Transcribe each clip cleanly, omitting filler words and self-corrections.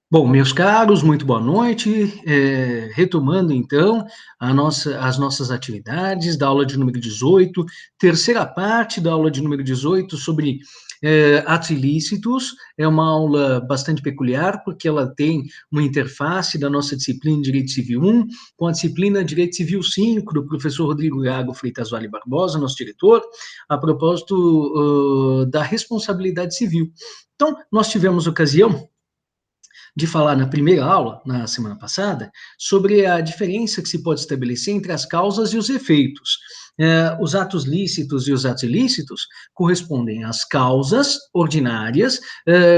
Bom, meus caros, muito boa noite. Retomando então as nossas atividades da aula de número 18, terceira parte da aula de número 18 sobre atos ilícitos. É uma aula bastante peculiar, porque ela tem uma interface da nossa disciplina de Direito Civil 1 com a disciplina Direito Civil 5 do professor Rodrigo Gago Freitas Vale Barbosa, nosso diretor, a propósito da responsabilidade civil. Então, nós tivemos ocasião de falar na primeira aula, na semana passada, sobre a diferença que se pode estabelecer entre as causas e os efeitos. Os atos lícitos e os atos ilícitos correspondem às causas ordinárias,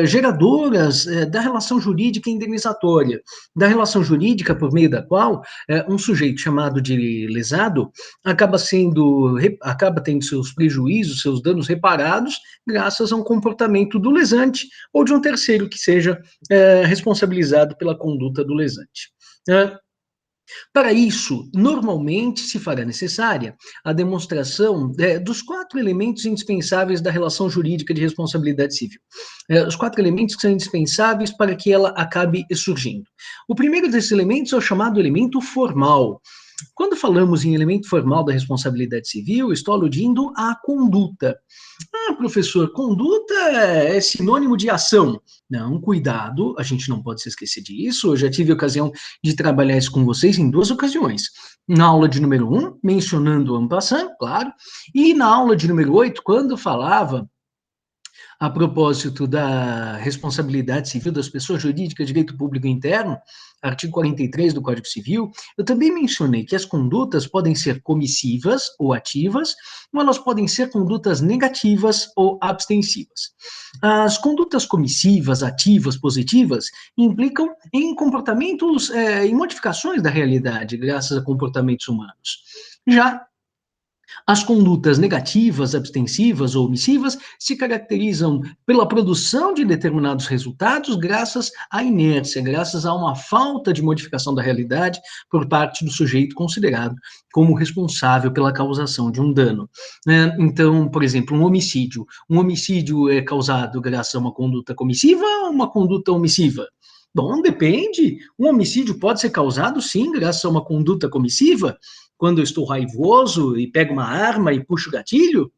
geradoras da relação jurídica indenizatória, da relação jurídica por meio da qual um sujeito chamado de lesado acaba tendo seus prejuízos, seus danos reparados, graças a um comportamento do lesante ou de um terceiro que seja responsabilizado pela conduta do lesante. Para isso, normalmente se fará necessária a demonstração dos quatro elementos indispensáveis da relação jurídica de responsabilidade civil. Os quatro elementos que são indispensáveis para que ela acabe surgindo. O primeiro desses elementos é o chamado elemento formal. Quando falamos em elemento formal da responsabilidade civil, estou aludindo à conduta. Ah, professor, conduta é sinônimo de ação. Não, cuidado, a gente não pode se esquecer disso. Eu já tive a ocasião de trabalhar isso com vocês em duas ocasiões. Na aula de número 1, mencionando o en passant, claro, e na aula de número 8, quando falava a propósito da responsabilidade civil das pessoas jurídicas, direito público interno, artigo 43 do Código Civil, eu também mencionei que as condutas podem ser comissivas ou ativas, ou elas podem ser condutas negativas ou abstensivas. As condutas comissivas, ativas, positivas, implicam em comportamentos, em modificações da realidade, graças a comportamentos humanos. Já as condutas negativas, abstensivas ou omissivas se caracterizam pela produção de determinados resultados graças à inércia, graças a uma falta de modificação da realidade por parte do sujeito considerado como responsável pela causação de um dano. Então, por exemplo, um homicídio é causado graças a uma conduta comissiva ou uma conduta omissiva? Bom, depende. Um homicídio pode ser causado, sim, graças a uma conduta comissiva. Quando eu estou raivoso e pego uma arma e puxo o gatilho,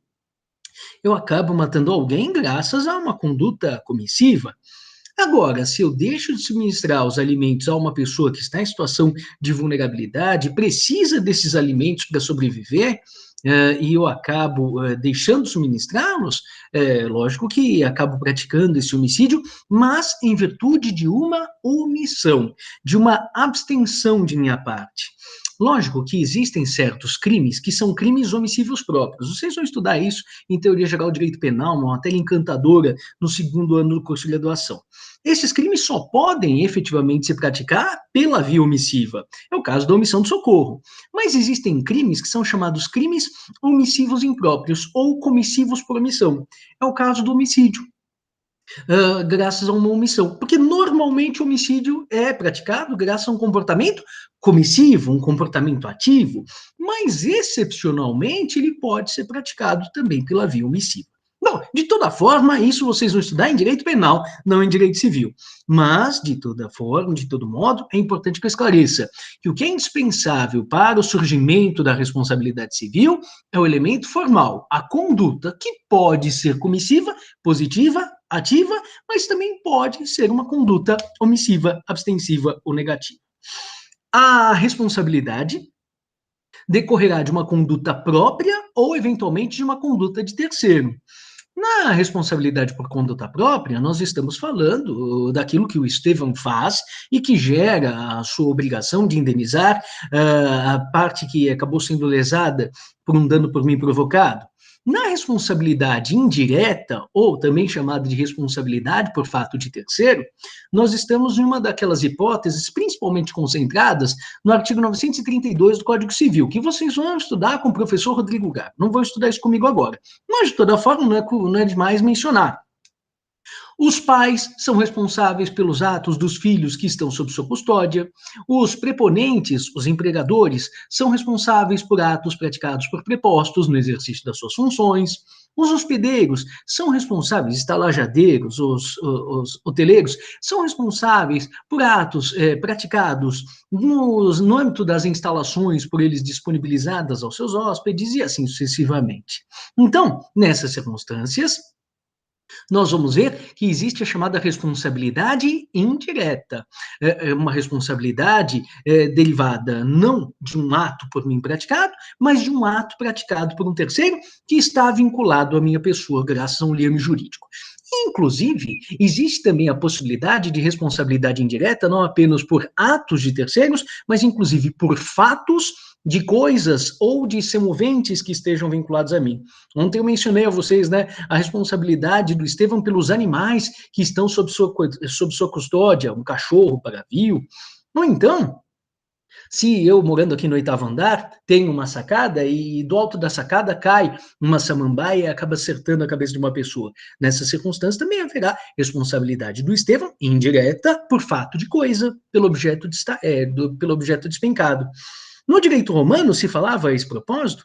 eu acabo matando alguém graças a uma conduta comissiva. Agora, se eu deixo de suministrar os alimentos a uma pessoa que está em situação de vulnerabilidade, precisa desses alimentos para sobreviver, e eu acabo deixando de suministrá-los, lógico que acabo praticando esse homicídio, mas em virtude de uma omissão, de uma abstenção de minha parte. Lógico que existem certos crimes que são crimes omissivos próprios. Vocês vão estudar isso em Teoria Geral do Direito Penal, uma matéria encantadora no segundo ano do curso de graduação. Esses crimes só podem efetivamente se praticar pela via omissiva. É o caso da omissão de socorro. Mas existem crimes que são chamados crimes omissivos impróprios ou comissivos por omissão. É o caso do homicídio. Graças a uma omissão. Porque normalmente o homicídio é praticado graças a um comportamento comissivo, um comportamento ativo, mas excepcionalmente ele pode ser praticado também pela via omissiva. Bom, de toda forma, isso vocês vão estudar em direito penal, não em direito civil. Mas, de toda forma, de todo modo, é importante que eu esclareça que o que é indispensável para o surgimento da responsabilidade civil é o elemento formal, a conduta, que pode ser comissiva, positiva, ativa, mas também pode ser uma conduta omissiva, abstensiva ou negativa. A responsabilidade decorrerá de uma conduta própria ou, eventualmente, de uma conduta de terceiro. Na responsabilidade por conduta própria, nós estamos falando daquilo que o Estevão faz e que gera a sua obrigação de indenizar a parte que acabou sendo lesada por um dano por mim provocado. Na responsabilidade indireta, ou também chamada de responsabilidade por fato de terceiro, nós estamos em uma daquelas hipóteses, principalmente concentradas no artigo 932 do Código Civil, que vocês vão estudar com o professor Rodrigo Gago. Não vão estudar isso comigo agora. Mas, de toda forma, não é demais mencionar. Os pais são responsáveis pelos atos dos filhos que estão sob sua custódia. Os preponentes, os empregadores, são responsáveis por atos praticados por prepostos no exercício das suas funções. Os hospedeiros são responsáveis, estalajadeiros, os hoteleiros, são responsáveis por atos praticados no âmbito das instalações por eles disponibilizadas aos seus hóspedes e assim sucessivamente. Então, nessas circunstâncias, nós vamos ver que existe a chamada responsabilidade indireta. É uma responsabilidade derivada não de um ato por mim praticado, mas de um ato praticado por um terceiro que está vinculado à minha pessoa, graças a um leme jurídico. Inclusive, existe também a possibilidade de responsabilidade indireta, não apenas por atos de terceiros, mas inclusive por fatos de coisas ou de semoventes que estejam vinculados a mim. Ontem eu mencionei a vocês, né, a responsabilidade do Estevão pelos animais que estão sob sua custódia, um cachorro paravio. No entanto, se eu, morando aqui no 8º andar, tenho uma sacada e do alto da sacada cai uma samambaia e acaba acertando a cabeça de uma pessoa. Nessa circunstância, também haverá responsabilidade do Estevão, indireta, por fato de coisa, pelo objeto despencado. No direito romano se falava, a esse propósito,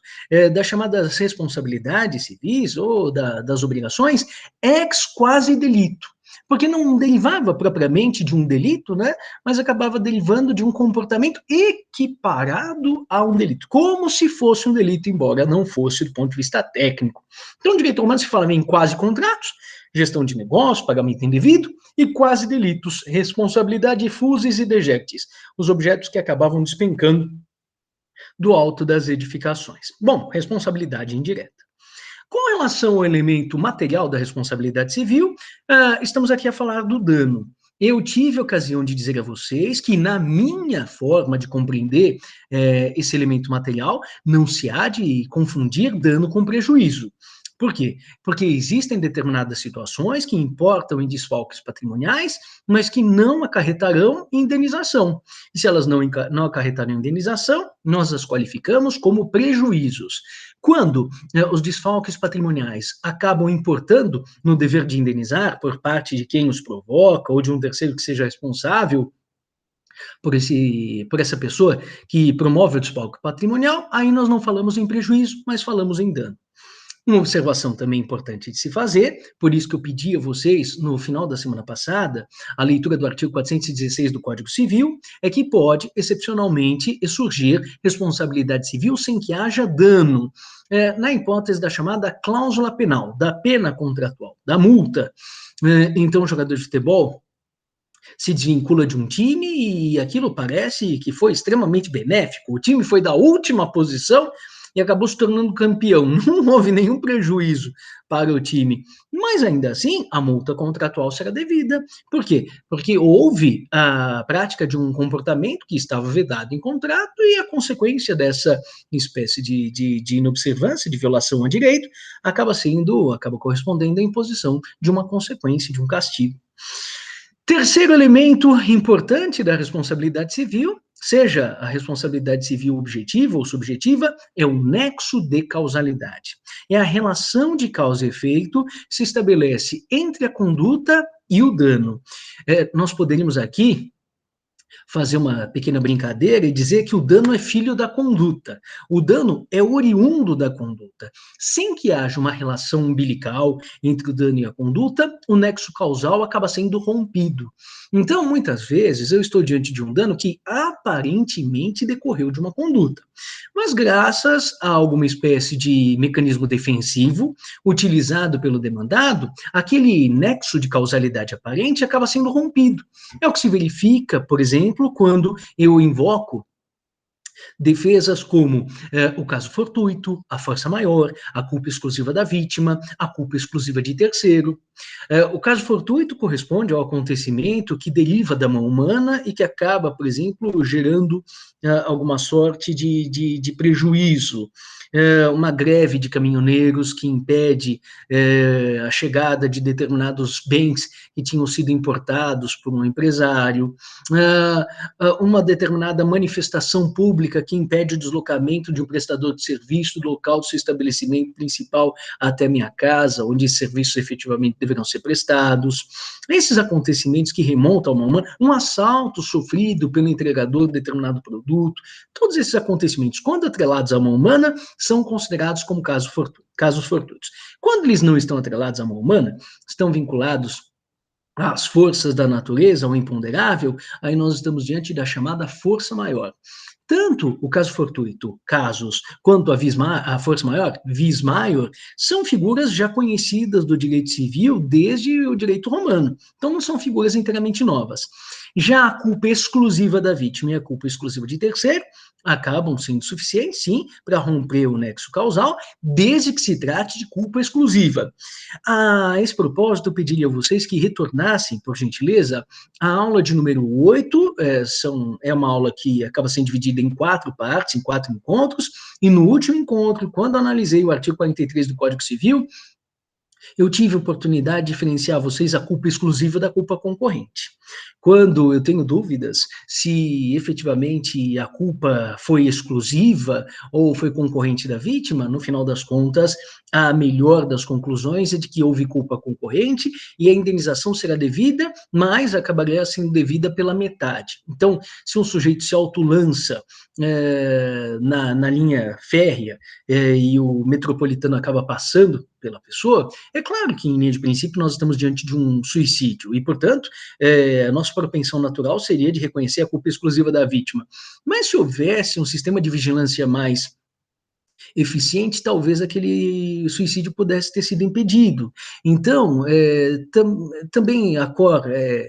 das chamadas responsabilidades civis ou das obrigações ex quasi delito, porque não derivava propriamente de um delito, né, mas acabava derivando de um comportamento equiparado a um delito, como se fosse um delito, embora não fosse do ponto de vista técnico. Então, no direito romano se falava em quase contratos, gestão de negócio, pagamento indevido, e quase delitos, responsabilidade fusis e dejectis, os objetos que acabavam despencando do alto das edificações. Bom, responsabilidade indireta. Com relação ao elemento material da responsabilidade civil, estamos aqui a falar do dano. Eu tive a ocasião de dizer a vocês que, na minha forma de compreender esse elemento material, não se há de confundir dano com prejuízo. Por quê? Porque existem determinadas situações que importam em desfalques patrimoniais, mas que não acarretarão indenização. E se elas não acarretarão indenização, nós as qualificamos como prejuízos. Quando os desfalques patrimoniais acabam importando no dever de indenizar por parte de quem os provoca ou de um terceiro que seja responsável por essa pessoa que promove o desfalque patrimonial, aí nós não falamos em prejuízo, mas falamos em dano. Uma observação também importante de se fazer, por isso que eu pedi a vocês, no final da semana passada, a leitura do artigo 416 do Código Civil, é que pode, excepcionalmente, surgir responsabilidade civil sem que haja dano, na hipótese da chamada cláusula penal, da pena contratual, da multa. Então, o jogador de futebol se desvincula de um time e aquilo parece que foi extremamente benéfico. O time foi da última posição e acabou se tornando campeão. Não houve nenhum prejuízo para o time. Mas ainda assim, a multa contratual será devida. Por quê? Porque houve a prática de um comportamento que estava vedado em contrato e a consequência dessa espécie de inobservância, de violação a direito, acaba correspondendo à imposição de uma consequência, de um castigo. Terceiro elemento importante da responsabilidade civil, seja a responsabilidade civil objetiva ou subjetiva, é o nexo de causalidade. É a relação de causa e efeito que se estabelece entre a conduta e o dano. Nós poderíamos aqui fazer uma pequena brincadeira e dizer que o dano é filho da conduta. O dano é oriundo da conduta. Sem que haja uma relação umbilical entre o dano e a conduta, o nexo causal acaba sendo rompido. Então, muitas vezes, eu estou diante de um dano que aparentemente decorreu de uma conduta. Mas graças a alguma espécie de mecanismo defensivo utilizado pelo demandado, aquele nexo de causalidade aparente acaba sendo rompido. É o que se verifica, por exemplo, quando eu invoco defesas como o caso fortuito, a força maior, a culpa exclusiva da vítima, a culpa exclusiva de terceiro. O caso fortuito corresponde ao acontecimento que deriva da mão humana e que acaba, por exemplo, gerando alguma sorte de prejuízo. Uma greve de caminhoneiros que impede a chegada de determinados bens que tinham sido importados por um empresário, uma determinada manifestação pública pública que impede o deslocamento de um prestador de serviço do local do seu estabelecimento principal até minha casa, onde esses serviços efetivamente deverão ser prestados. Esses acontecimentos que remontam a uma humana, um assalto sofrido pelo entregador de determinado produto, todos esses acontecimentos, quando atrelados a uma humana, são considerados como casos fortuitos. Quando eles não estão atrelados a uma humana, estão vinculados às forças da natureza, ao imponderável, aí nós estamos diante da chamada força maior. Tanto o caso fortuito, casos, quanto a força maior, vis maior, são figuras já conhecidas do direito civil desde o direito romano. Então, não são figuras inteiramente novas. Já a culpa exclusiva da vítima e a culpa exclusiva de terceiro acabam sendo suficientes, sim, para romper o nexo causal, desde que se trate de culpa exclusiva. A esse propósito, eu pediria a vocês que retornassem, por gentileza, a aula de número 8, é uma aula que acaba sendo dividida em 4 partes, em 4 encontros, e no último encontro, quando analisei o artigo 43 do Código Civil, eu tive a oportunidade de diferenciar a vocês a culpa exclusiva da culpa concorrente. Quando eu tenho dúvidas se efetivamente a culpa foi exclusiva ou foi concorrente da vítima, no final das contas, a melhor das conclusões é de que houve culpa concorrente e a indenização será devida, mas acabaria sendo devida pela metade. Então, se um sujeito se autolança na linha férrea e o metropolitano acaba passando pela pessoa, é claro que, em linha de princípio, nós estamos diante de um suicídio e, portanto, a nossa propensão natural seria de reconhecer a culpa exclusiva da vítima. Mas se houvesse um sistema de vigilância mais eficiente, talvez aquele suicídio pudesse ter sido impedido. Então, também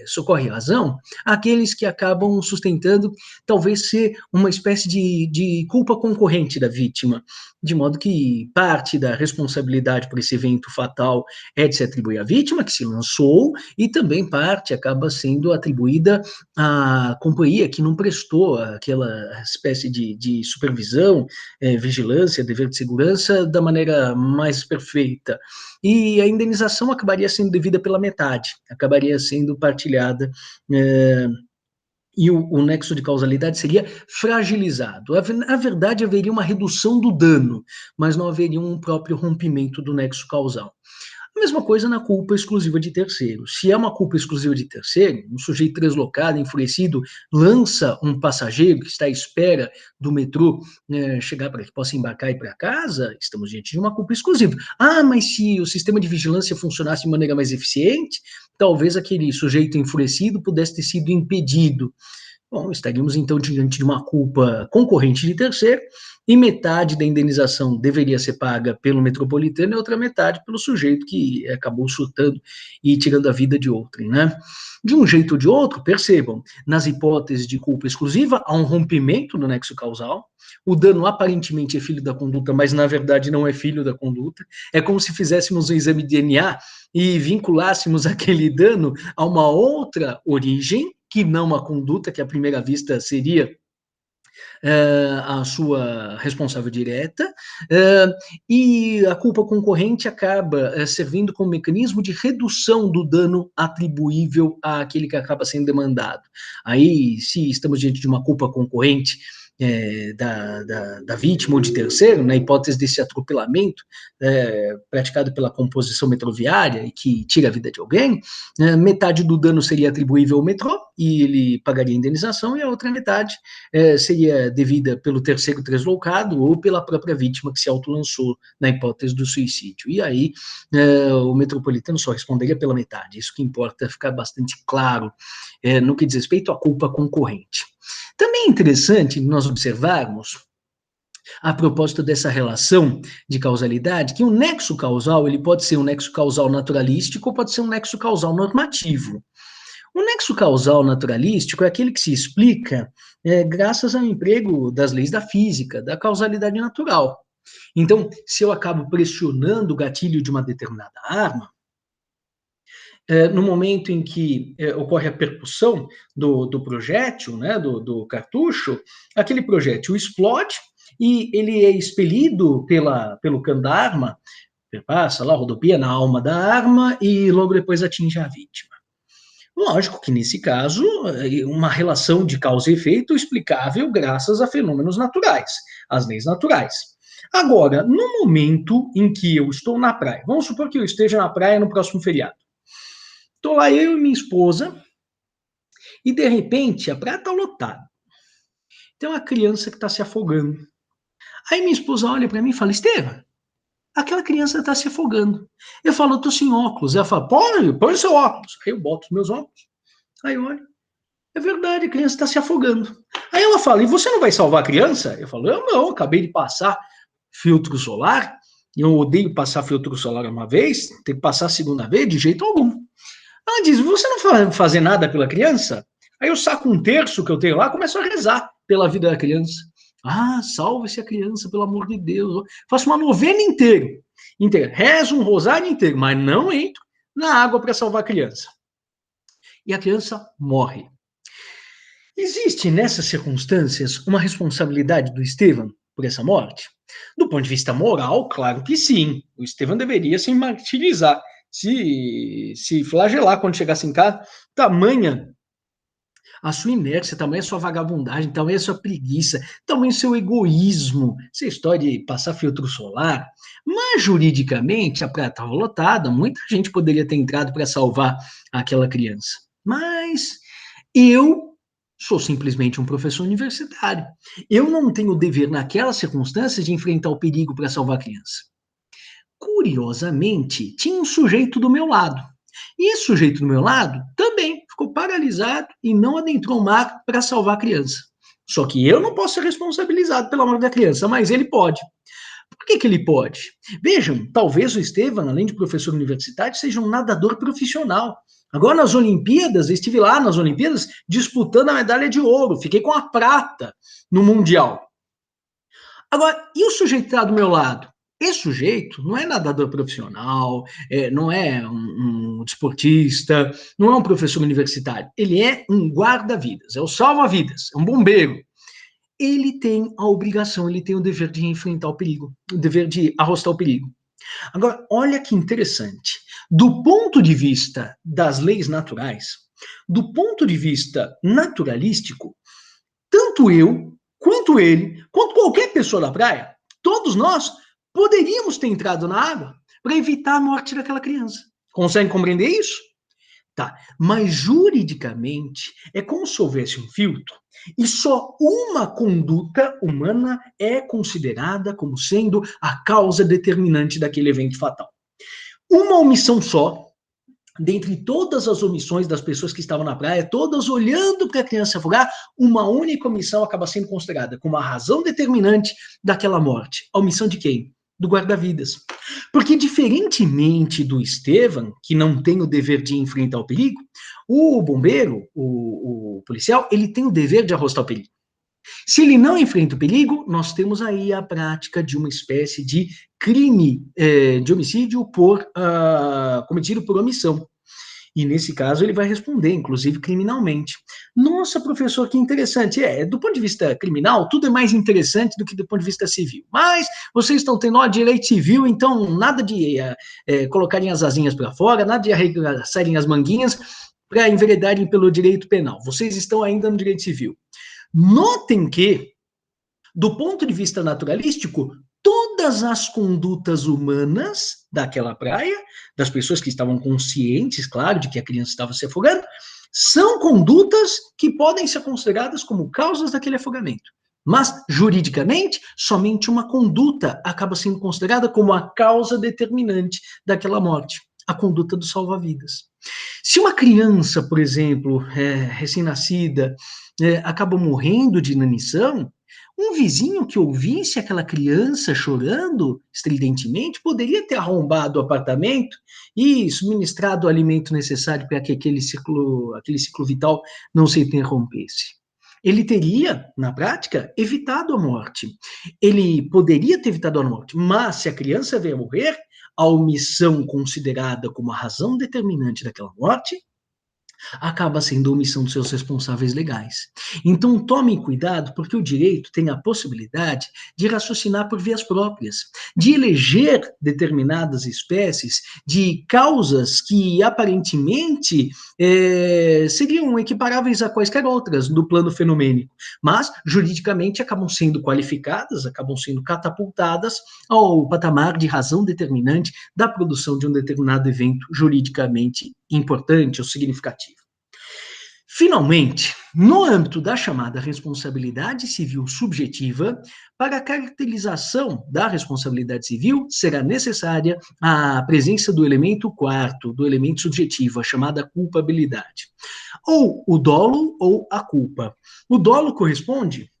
socorre razão aqueles que acabam sustentando talvez ser uma espécie de culpa concorrente da vítima, de modo que parte da responsabilidade por esse evento fatal é de se atribuir à vítima, que se lançou, e também parte acaba sendo atribuída à companhia que não prestou aquela espécie de supervisão, vigilância, dever de segurança da maneira mais perfeita. E a indenização acabaria sendo devida pela metade, acabaria sendo partilhada, e o nexo de causalidade seria fragilizado. Na verdade, haveria uma redução do dano, mas não haveria um próprio rompimento do nexo causal. A mesma coisa na culpa exclusiva de terceiro. Se é uma culpa exclusiva de terceiro, um sujeito deslocado, enfurecido, lança um passageiro que está à espera do metrô chegar para que possa embarcar e ir para casa, estamos diante de uma culpa exclusiva. Ah, mas se o sistema de vigilância funcionasse de maneira mais eficiente, talvez aquele sujeito enfurecido pudesse ter sido impedido. Bom, estaríamos então diante de uma culpa concorrente de terceiro, e metade da indenização deveria ser paga pelo metropolitano e outra metade pelo sujeito que acabou surtando e tirando a vida de outrem, né? De um jeito ou de outro, percebam, nas hipóteses de culpa exclusiva, há um rompimento do nexo causal, o dano aparentemente é filho da conduta, mas na verdade não é filho da conduta, é como se fizéssemos um exame de DNA e vinculássemos aquele dano a uma outra origem, que não a conduta, que à primeira vista seria a sua responsável direta, e a culpa concorrente acaba servindo como mecanismo de redução do dano atribuível àquele que acaba sendo demandado. Aí, se estamos diante de uma culpa concorrente da vítima ou de terceiro, na hipótese desse atropelamento praticado pela composição metroviária e que tira a vida de alguém, metade do dano seria atribuível ao metrô e ele pagaria a indenização, e a outra metade seria devida pelo terceiro deslocado ou pela própria vítima que se autolançou na hipótese do suicídio. E aí o metropolitano só responderia pela metade. Isso que importa ficar bastante claro no que diz respeito à culpa concorrente. Também é interessante nós observarmos, a propósito dessa relação de causalidade, que o nexo causal ele pode ser um nexo causal naturalístico ou pode ser um nexo causal normativo. O nexo causal naturalístico é aquele que se explica graças ao emprego das leis da física, da causalidade natural. Então, se eu acabo pressionando o gatilho de uma determinada arma, no momento em que ocorre a percussão do projétil, né, do cartucho, aquele projétil explode e ele é expelido pelo cano da arma, passa lá, rodopia na alma da arma e logo depois atinge a vítima. Lógico que, nesse caso, uma relação de causa e efeito explicável graças a fenômenos naturais, às leis naturais. Agora, no momento em que eu estou na praia, vamos supor que eu esteja na praia no próximo feriado. Estou lá eu e minha esposa, e de repente a praia está lotada. Tem uma criança que está se afogando. Aí minha esposa olha para mim e fala: Estevam, aquela criança está se afogando. Eu falo: eu estou sem óculos. Ela fala: põe o seu óculos. Aí eu boto os meus óculos. Aí eu olho: é verdade, a criança está se afogando. Aí ela fala: e você não vai salvar a criança? Eu falo: eu não, acabei de passar filtro solar. Eu odeio passar filtro solar uma vez, tem que passar a segunda vez, de jeito algum. Ela diz: você não vai fazer nada pela criança? Aí eu saco um terço que eu tenho lá, começo a rezar pela vida da criança. Ah, salve-se a criança, pelo amor de Deus. Faço uma novena inteira. Rezo um rosário inteiro, mas não entro na água para salvar a criança. E a criança morre. Existe nessas circunstâncias uma responsabilidade do Estevam por essa morte? Do ponto de vista moral, claro que sim. O Estevam deveria se martirizar, se flagelar quando chegasse em casa. Tamanha a sua inércia, tamanha a sua vagabundagem, tamanha a sua preguiça, tamanho o seu egoísmo, essa história de passar filtro solar. Mas, juridicamente, a praia estava lotada, muita gente poderia ter entrado para salvar aquela criança. Mas eu sou simplesmente um professor universitário. Eu não tenho o dever, naquelas circunstâncias, de enfrentar o perigo para salvar a criança. Curiosamente, tinha um sujeito do meu lado. E esse sujeito do meu lado também ficou paralisado e não adentrou o mar para salvar a criança. Só que eu não posso ser responsabilizado pela morte da criança, mas ele pode. Por que ele pode? Vejam, talvez o Estevam, além de professor universitário, seja um nadador profissional. Agora, nas Olimpíadas, eu estive lá nas Olimpíadas disputando a medalha de ouro, fiquei com a prata no Mundial. Agora, e o sujeito que está do meu lado? Esse sujeito não é nadador profissional, não é um desportista, não é um professor universitário. Ele é um guarda-vidas, é o salva-vidas, é um bombeiro. Ele tem a obrigação, ele tem o dever de enfrentar o perigo, o dever de arrostar o perigo. Agora, olha que interessante. Do ponto de vista das leis naturais, do ponto de vista naturalístico, tanto eu, quanto ele, quanto qualquer pessoa da praia, todos nós poderíamos ter entrado na água para evitar a morte daquela criança. Conseguem compreender isso? Tá, mas juridicamente é como se houvesse um filtro e só uma conduta humana é considerada como sendo a causa determinante daquele evento fatal. Uma omissão só, dentre todas as omissões das pessoas que estavam na praia, todas olhando para a criança se afogar, uma única omissão acaba sendo considerada como a razão determinante daquela morte. A omissão de quem? Do guarda-vidas. Porque, diferentemente do Estevam, que não tem o dever de enfrentar o perigo, o bombeiro, o policial, ele tem o dever de arrostar o perigo. Se ele não enfrenta o perigo, nós temos aí a prática de uma espécie de crime de homicídio cometido por omissão. E, nesse caso, ele vai responder, inclusive criminalmente. Nossa, professor, que interessante. Do ponto de vista criminal, tudo é mais interessante do que do ponto de vista civil. Mas vocês estão tendo direito civil, então nada de colocarem as asinhas para fora, nada de arregaçarem as manguinhas para enveredarem pelo direito penal. Vocês estão ainda no direito civil. Notem que, do ponto de vista naturalístico, todas as condutas humanas daquela praia, das pessoas que estavam conscientes, claro, de que a criança estava se afogando, são condutas que podem ser consideradas como causas daquele afogamento. Mas, juridicamente, somente uma conduta acaba sendo considerada como a causa determinante daquela morte, a conduta do salva-vidas. Se uma criança, por exemplo, recém-nascida, acaba morrendo de inanição, um vizinho que ouvisse aquela criança chorando estridentemente poderia ter arrombado o apartamento e suministrado o alimento necessário para que aquele ciclo vital não se interrompesse. Ele teria, na prática, evitado a morte. Ele poderia ter evitado a morte, mas se a criança veio a morrer, a omissão considerada como a razão determinante daquela morte acaba sendo a omissão dos seus responsáveis legais. Então, tome cuidado, porque o direito tem a possibilidade de raciocinar por vias próprias, de eleger determinadas espécies de causas que aparentemente seriam equiparáveis a quaisquer outras do plano fenomênico, mas juridicamente acabam sendo qualificadas, acabam sendo catapultadas ao patamar de razão determinante da produção de um determinado evento juridicamente importante ou significativo. Finalmente, no âmbito da chamada responsabilidade civil subjetiva, para a caracterização da responsabilidade civil, será necessária a presença do elemento quarto, do elemento subjetivo, a chamada culpabilidade. Ou o dolo ou a culpa. O dolo corresponde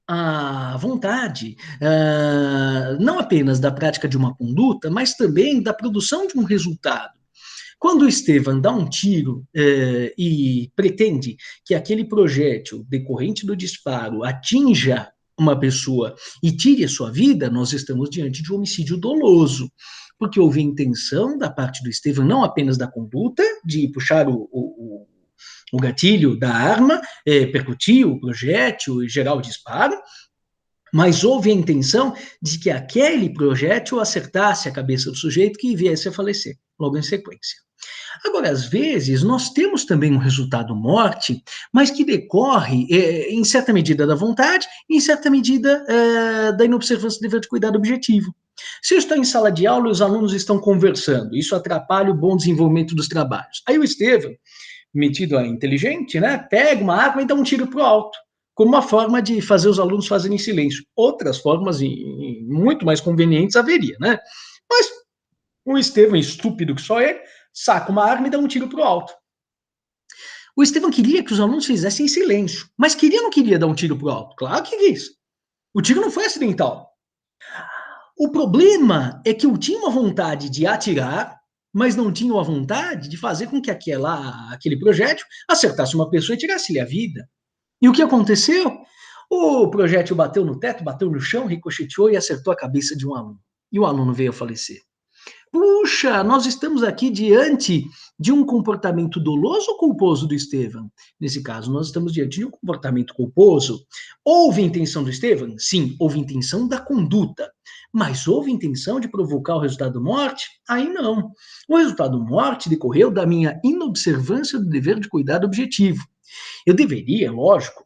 à vontade, não apenas da prática de uma conduta, mas também da produção de um resultado. Quando o Estevam dá um tiro e pretende que aquele projétil decorrente do disparo atinja uma pessoa e tire a sua vida, nós estamos diante de um homicídio doloso, porque houve intenção da parte do Estevam, não apenas da conduta, de puxar o gatilho da arma, percutir o projétil e gerar o disparo, mas houve a intenção de que aquele projétil acertasse a cabeça do sujeito que viesse a falecer, logo em sequência. Agora, às vezes, nós temos também um resultado morte, mas que decorre, em certa medida, da vontade e, em certa medida, da inobservância do dever de cuidado objetivo. Se eu estou em sala de aula e os alunos estão conversando, isso atrapalha o bom desenvolvimento dos trabalhos. Aí o Estevam, metido a inteligente, né, pega uma arma e dá um tiro para o alto, como uma forma de fazer os alunos fazerem silêncio. Outras formas, muito mais convenientes, haveria, né? Mas o Estevam, estúpido que só ele, saca uma arma e dá um tiro para o alto. O Estevam queria que os alunos fizessem silêncio, mas queria ou não queria dar um tiro para o alto? Claro que quis. O tiro não foi acidental. O problema é que eu tinha uma vontade de atirar, mas não tinha a vontade de fazer com que aquele projétil acertasse uma pessoa e tirasse-lhe a vida. E o que aconteceu? O projétil bateu no teto, bateu no chão, ricocheteou e acertou a cabeça de um aluno. E o aluno veio a falecer. Puxa, nós estamos aqui diante de um comportamento doloso ou culposo do Estevam? Nesse caso, nós estamos diante de um comportamento culposo. Houve intenção do Estevam? Sim, houve intenção da conduta. Mas houve intenção de provocar o resultado morte? Aí não. O resultado morte decorreu da minha inobservância do dever de cuidado objetivo. Eu deveria, lógico,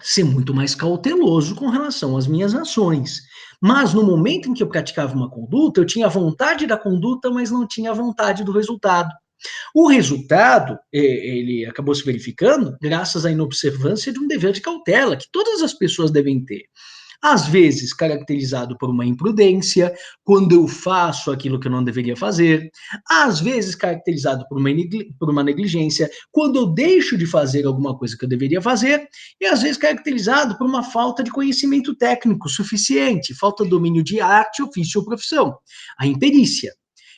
ser muito mais cauteloso com relação às minhas ações. Mas no momento em que eu praticava uma conduta, eu tinha a vontade da conduta, mas não tinha a vontade do resultado. O resultado, ele acabou se verificando graças à inobservância de um dever de cautela que todas as pessoas devem ter. Às vezes caracterizado por uma imprudência, quando eu faço aquilo que eu não deveria fazer, às vezes caracterizado por uma negligência, quando eu deixo de fazer alguma coisa que eu deveria fazer, e às vezes caracterizado por uma falta de conhecimento técnico suficiente, falta de domínio de arte, ofício ou profissão, a imperícia.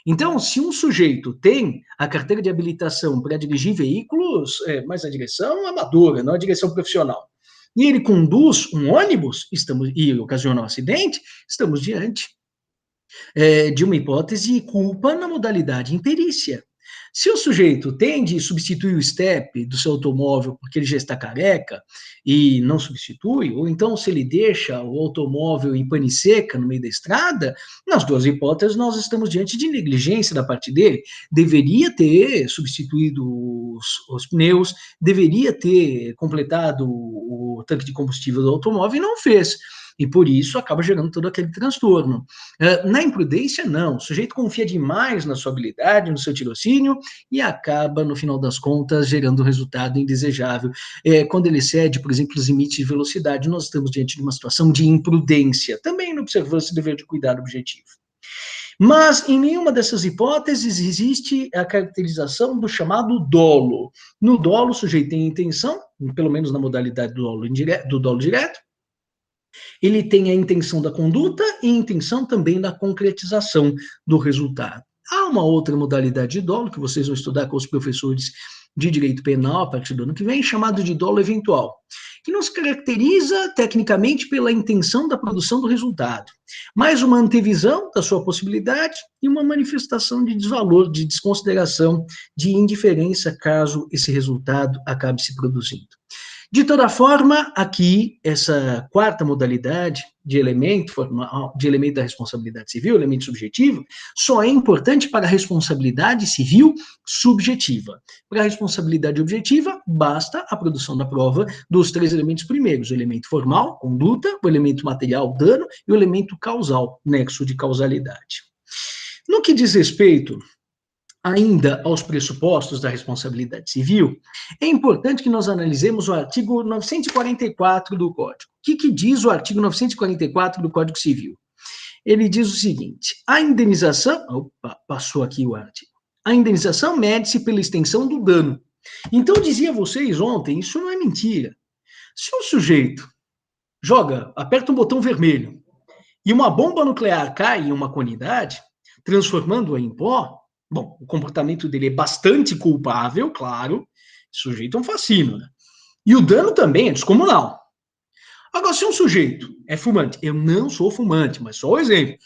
Então, se um sujeito tem a carteira de habilitação para dirigir veículos, mas a direção amadora, não a direção profissional, e ele conduz um ônibus e ocasiona um acidente, estamos diante de uma hipótese de culpa na modalidade imperícia. Se o sujeito tende a substituir o step do seu automóvel porque ele já está careca e não substitui, ou então se ele deixa o automóvel em pane seca no meio da estrada, nas duas hipóteses nós estamos diante de negligência da parte dele. Deveria ter substituído os pneus, deveria ter completado o tanque de combustível do automóvel e não fez. E por isso acaba gerando todo aquele transtorno. Na imprudência, não. O sujeito confia demais na sua habilidade, no seu tirocínio, e acaba, no final das contas, gerando um resultado indesejável. Quando ele excede, por exemplo, os limites de velocidade, nós estamos diante de uma situação de imprudência, também na observância do dever de cuidado objetivo. Mas, em nenhuma dessas hipóteses, existe a caracterização do chamado dolo. No dolo, o sujeito tem intenção, pelo menos na modalidade do dolo direto, ele tem a intenção da conduta e a intenção também da concretização do resultado. Há uma outra modalidade de dolo que vocês vão estudar com os professores de direito penal a partir do ano que vem, chamado de dolo eventual. que não se caracteriza tecnicamente pela intenção da produção do resultado, mas uma antevisão da sua possibilidade e uma manifestação de desvalor, de desconsideração, de indiferença caso esse resultado acabe se produzindo. De toda forma, aqui, essa quarta modalidade de elemento formal, de elemento da responsabilidade civil, elemento subjetivo, só é importante para a responsabilidade civil subjetiva. Para a responsabilidade objetiva, basta a produção da prova dos três elementos primeiros: o elemento formal, conduta, o elemento material, dano, e o elemento causal, nexo de causalidade. No que diz respeito ainda aos pressupostos da responsabilidade civil, é importante que nós analisemos o artigo 944 do Código. O que diz o artigo 944 do Código Civil? Ele diz o seguinte: a indenização... Opa, passou aqui o artigo. A indenização mede-se pela extensão do dano. Então, eu dizia a vocês ontem, isso não é mentira. Se um sujeito aperta um botão vermelho e uma bomba nuclear cai em uma comunidade, transformando-a em pó, bom, o comportamento dele é bastante culpável, claro, sujeito é um fascínio, né? E o dano também é descomunal. Agora, se um sujeito é fumante, eu não sou fumante, mas só um exemplo,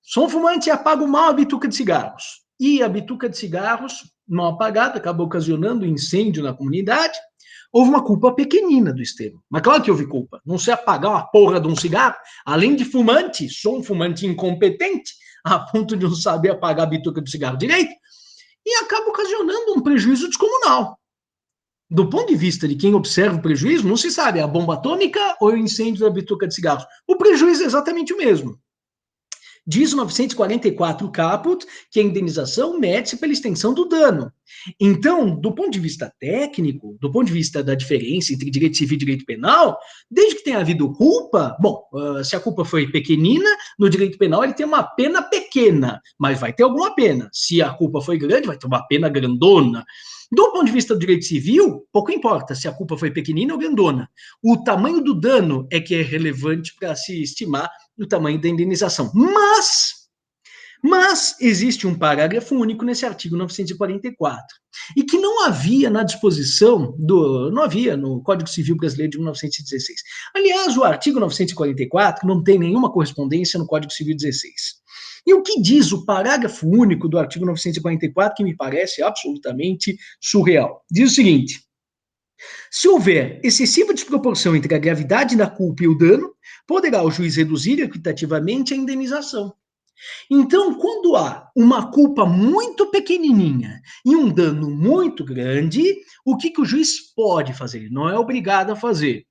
sou um fumante e apago mal a bituca de cigarros, e a bituca de cigarros, mal apagada, acabou ocasionando um incêndio na comunidade, houve uma culpa pequenina do Estevão. Mas claro que houve culpa. Não sei apagar uma porra de um cigarro, além de fumante, sou um fumante incompetente, a ponto de não saber apagar a bituca do cigarro direito, e acaba ocasionando um prejuízo descomunal. Do ponto de vista de quem observa o prejuízo, não se sabe, é a bomba atômica ou é o incêndio da bituca de cigarros. O prejuízo é exatamente o mesmo. Diz o 944 caput que a indenização mede-se pela extensão do dano. Então, do ponto de vista técnico, do ponto de vista da diferença entre direito civil e direito penal, desde que tenha havido culpa, bom, se a culpa foi pequenina, no direito penal ele tem uma pena pequena, mas vai ter alguma pena. Se a culpa foi grande, vai ter uma pena grandona. Do ponto de vista do direito civil, pouco importa se a culpa foi pequenina ou grandona. O tamanho do dano é que é relevante para se estimar o tamanho da indenização. Mas existe um parágrafo único nesse artigo 944, e que não havia na disposição não havia no Código Civil Brasileiro de 1916. Aliás, o artigo 944 não tem nenhuma correspondência no Código Civil 16. E o que diz o parágrafo único do artigo 944, que me parece absolutamente surreal? Diz o seguinte: se houver excessiva desproporção entre a gravidade da culpa e o dano, poderá o juiz reduzir equitativamente a indenização. Então, quando há uma culpa muito pequenininha e um dano muito grande, o que o juiz pode fazer? Ele não é obrigado a fazer.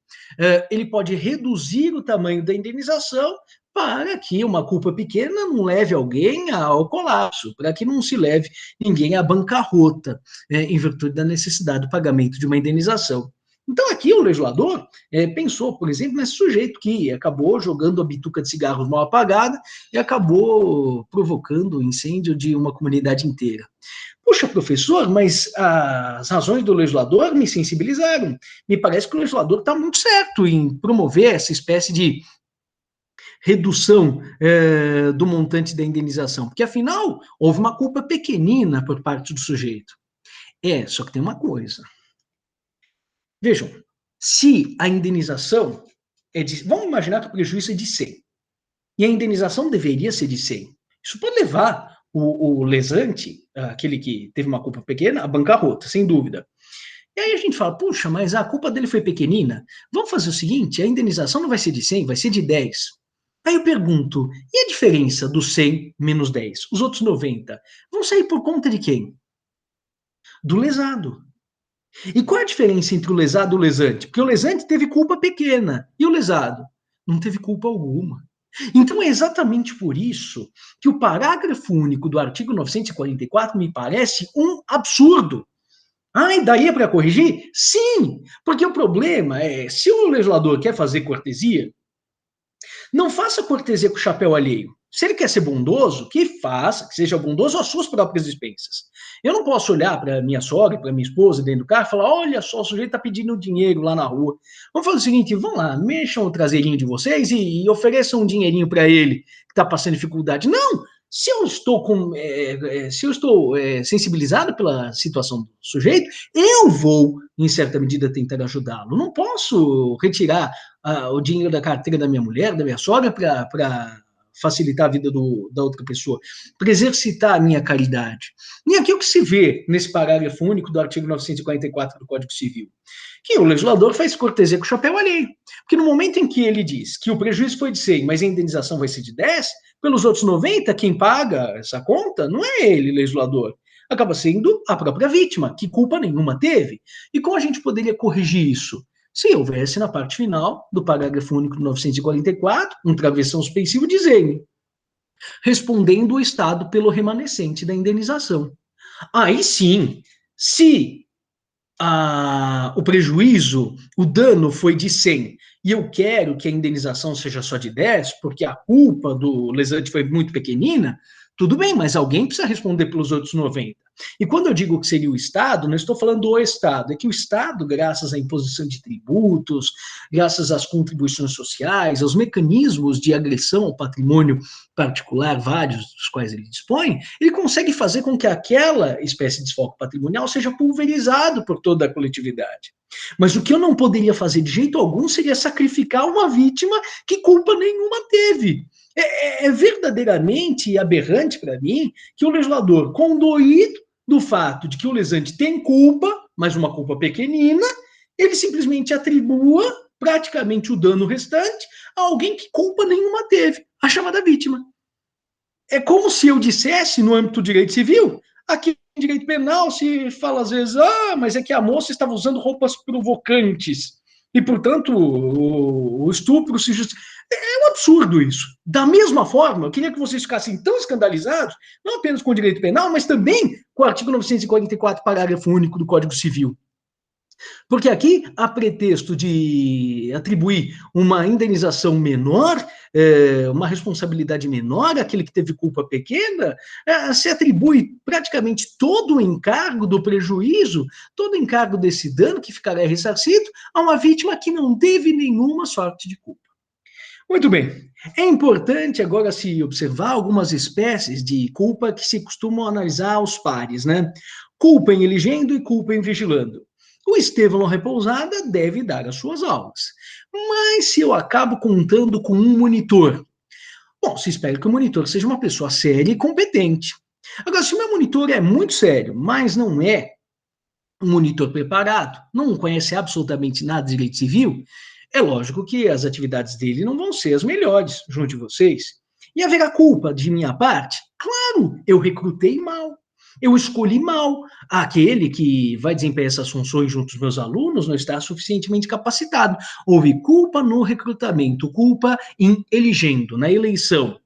Ele pode reduzir o tamanho da indenização para que uma culpa pequena não leve alguém ao colapso, para que não se leve ninguém à bancarrota, em virtude da necessidade do pagamento de uma indenização. Então, aqui o legislador pensou, por exemplo, nesse sujeito que acabou jogando a bituca de cigarros mal apagada e acabou provocando o incêndio de uma comunidade inteira. Poxa, professor, mas as razões do legislador me sensibilizaram. Me parece que o legislador está muito certo em promover essa espécie de redução do montante da indenização, porque afinal houve uma culpa pequenina por parte do sujeito. Só que tem uma coisa. Vejam, se a indenização é de... Vamos imaginar que o prejuízo é de 100. E a indenização deveria ser de 100. Isso pode levar o lesante, aquele que teve uma culpa pequena, à bancarrota, sem dúvida. E aí a gente fala, puxa, mas a culpa dele foi pequenina. Vamos fazer o seguinte, a indenização não vai ser de 100, vai ser de 10. Aí eu pergunto, e a diferença dos 100 menos 10? Os outros 90 vão sair por conta de quem? Do lesado. E qual é a diferença entre o lesado e o lesante? Porque o lesante teve culpa pequena e o lesado não teve culpa alguma. Então é exatamente por isso que o parágrafo único do artigo 944 me parece um absurdo. E daí é para corrigir? Sim, porque o problema é, se o legislador quer fazer cortesia, não faça cortesia com o chapéu alheio. Se ele quer ser bondoso, que faça, que seja bondoso às suas próprias dispensas. Eu não posso olhar para minha sogra, para minha esposa dentro do carro e falar, olha só, o sujeito está pedindo dinheiro lá na rua. Vamos fazer o seguinte, vão lá, mexam o traseirinho de vocês e ofereçam um dinheirinho para ele que está passando dificuldade. Não, Se eu estou sensibilizado pela situação do sujeito, eu vou, em certa medida, tentar ajudá-lo. Não posso retirar o dinheiro da carteira da minha mulher, da minha sogra, para facilitar a vida da outra pessoa, para exercitar a minha caridade. E aqui o que se vê nesse parágrafo único do artigo 944 do Código Civil? Que o legislador faz cortesia com o chapéu alheio. Porque no momento em que ele diz que o prejuízo foi de 100, mas a indenização vai ser de 10, pelos outros 90, quem paga essa conta não é ele, legislador. Acaba sendo a própria vítima, que culpa nenhuma teve. E como a gente poderia corrigir isso? Se houvesse na parte final do parágrafo único do 944, um travessão suspensivo dizendo, respondendo o Estado pelo remanescente da indenização. Aí sim, se o prejuízo, o dano foi de 100, e eu quero que a indenização seja só de 10, porque a culpa do lesante foi muito pequenina, tudo bem, mas alguém precisa responder pelos outros 90. E quando eu digo que seria o Estado, não estou falando do Estado, é que o Estado, graças à imposição de tributos, graças às contribuições sociais, aos mecanismos de agressão ao patrimônio particular, vários dos quais ele dispõe, ele consegue fazer com que aquela espécie de desfoque patrimonial seja pulverizado por toda a coletividade. Mas o que eu não poderia fazer de jeito algum seria sacrificar uma vítima que culpa nenhuma teve. É verdadeiramente aberrante para mim que o legislador, condoído do fato de que o lesante tem culpa, mas uma culpa pequenina, ele simplesmente atribua praticamente o dano restante a alguém que culpa nenhuma teve, a chamada vítima. É como se eu dissesse, no âmbito do direito civil, aqui em direito penal se fala às vezes, mas é que a moça estava usando roupas provocantes e, portanto, o estupro se justifica. É um absurdo isso. Da mesma forma, eu queria que vocês ficassem tão escandalizados, não apenas com o direito penal, mas também com o artigo 944, parágrafo único do Código Civil. Porque aqui, a pretexto de atribuir uma indenização menor, uma responsabilidade menor àquele que teve culpa pequena, se atribui praticamente todo o encargo do prejuízo, todo o encargo desse dano que ficará ressarcido a uma vítima que não teve nenhuma sorte de culpa. Muito bem. É importante agora se observar algumas espécies de culpa que se costumam analisar aos pares, né? Culpa em eligendo e culpa em vigilando. O Estevão Repousada deve dar as suas aulas. Mas se eu acabo contando com um monitor, bom, se espera que o monitor seja uma pessoa séria e competente. Agora, se o meu monitor é muito sério, mas não é um monitor preparado, não conhece absolutamente nada de direito civil, é lógico que as atividades dele não vão ser as melhores junto de vocês. E haverá culpa de minha parte? Claro, eu recrutei mal. Eu escolhi mal. Aquele que vai desempenhar essas funções junto aos meus alunos não está suficientemente capacitado. Houve culpa no recrutamento, culpa em elegendo, na eleição.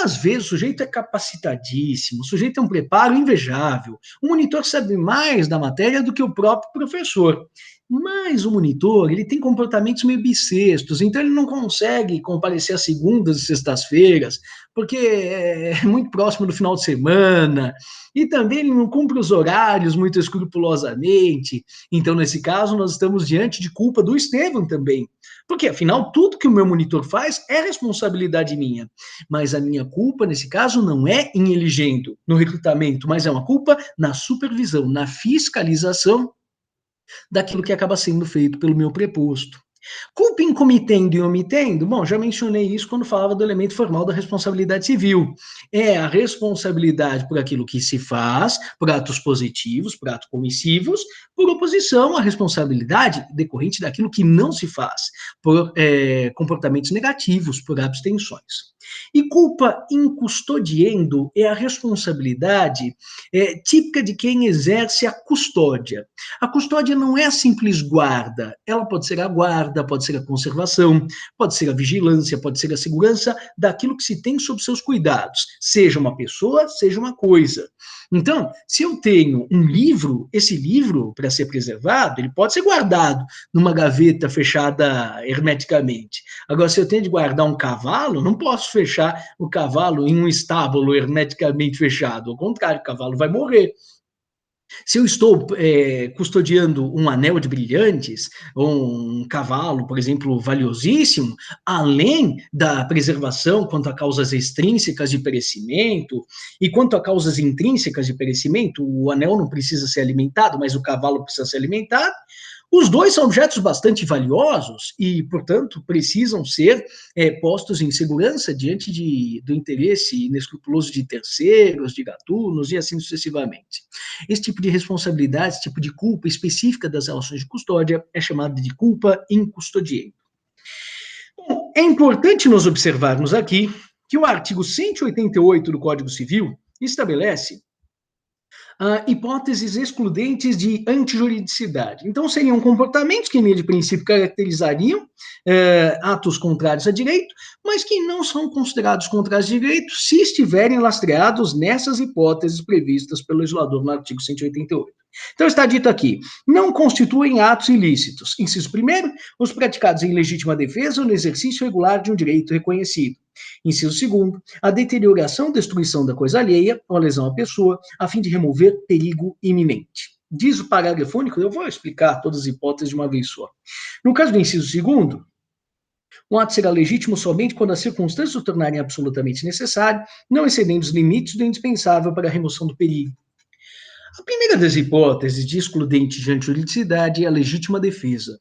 Às vezes o sujeito é capacitadíssimo, o sujeito tem um preparo invejável, o monitor sabe mais da matéria do que o próprio professor. Mas o monitor, ele tem comportamentos meio bissextos, então ele não consegue comparecer às segundas e sextas-feiras, porque é muito próximo do final de semana, e também ele não cumpre os horários muito escrupulosamente. Então, nesse caso, nós estamos diante de culpa do Estevão também, porque afinal, tudo que o meu monitor faz é responsabilidade minha. Mas a minha culpa, nesse caso, não é em elegendo, no recrutamento, mas é uma culpa na supervisão, na fiscalização daquilo que acaba sendo feito pelo meu preposto. Culpa em cometendo e omitendo? Bom, já mencionei isso quando falava do elemento formal da responsabilidade civil. É a responsabilidade por aquilo que se faz, por atos positivos, por atos comissivos, por oposição à responsabilidade decorrente daquilo que não se faz, por comportamentos negativos, por abstenções. E culpa in custodiendo é a responsabilidade típica de quem exerce a custódia. A custódia não é a simples guarda, ela pode ser a guarda, pode ser a conservação, pode ser a vigilância, pode ser a segurança daquilo que se tem sob seus cuidados, seja uma pessoa, seja uma coisa. Então, se eu tenho um livro, esse livro, para ser preservado, ele pode ser guardado numa gaveta fechada hermeticamente. Agora, se eu tenho de guardar um cavalo, não posso fechar o cavalo em um estábulo hermeticamente fechado. Ao contrário, o cavalo vai morrer. Se eu estou custodiando um anel de brilhantes, ou um cavalo, por exemplo, valiosíssimo, além da preservação quanto a causas extrínsecas de perecimento e quanto a causas intrínsecas de perecimento, o anel não precisa ser alimentado, mas o cavalo precisa ser alimentado. Os dois são objetos bastante valiosos e, portanto, precisam ser postos em segurança diante do interesse inescrupuloso de terceiros, de gatunos e assim sucessivamente. Esse tipo de responsabilidade, esse tipo de culpa específica das relações de custódia é chamado de culpa in custodiei. Bom, é importante nós observarmos aqui que o artigo 188 do Código Civil estabelece hipóteses excludentes de antijuridicidade. Então, seriam comportamentos que, em linha de princípio, caracterizariam atos contrários a direito, mas que não são considerados contrários a direito se estiverem lastreados nessas hipóteses previstas pelo legislador no artigo 188. Então, está dito aqui, não constituem atos ilícitos. Inciso primeiro, os praticados em legítima defesa ou no exercício regular de um direito reconhecido. Inciso segundo, a deterioração ou destruição da coisa alheia ou a lesão à pessoa, a fim de remover perigo iminente. Diz o parágrafo único, eu vou explicar todas as hipóteses de uma vez só. No caso do inciso segundo, um ato será legítimo somente quando as circunstâncias o tornarem absolutamente necessário, não excedendo os limites do indispensável para a remoção do perigo. A primeira das hipóteses de excludente de antijuridicidade é a legítima defesa.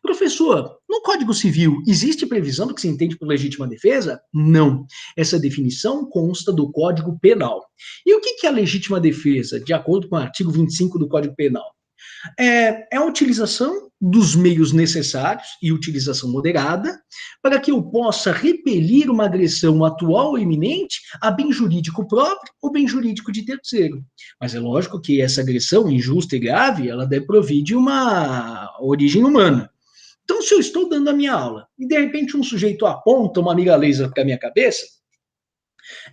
Professor, no Código Civil existe previsão do que se entende por legítima defesa? Não. Essa definição consta do Código Penal. E o que é a legítima defesa, de acordo com o artigo 25 do Código Penal? É a utilização dos meios necessários e utilização moderada para que eu possa repelir uma agressão atual ou iminente a bem jurídico próprio ou bem jurídico de terceiro. Mas é lógico que essa agressão injusta e grave, ela deve provir de uma origem humana. Então, se eu estou dando a minha aula e de repente um sujeito aponta uma mira laser para a minha cabeça,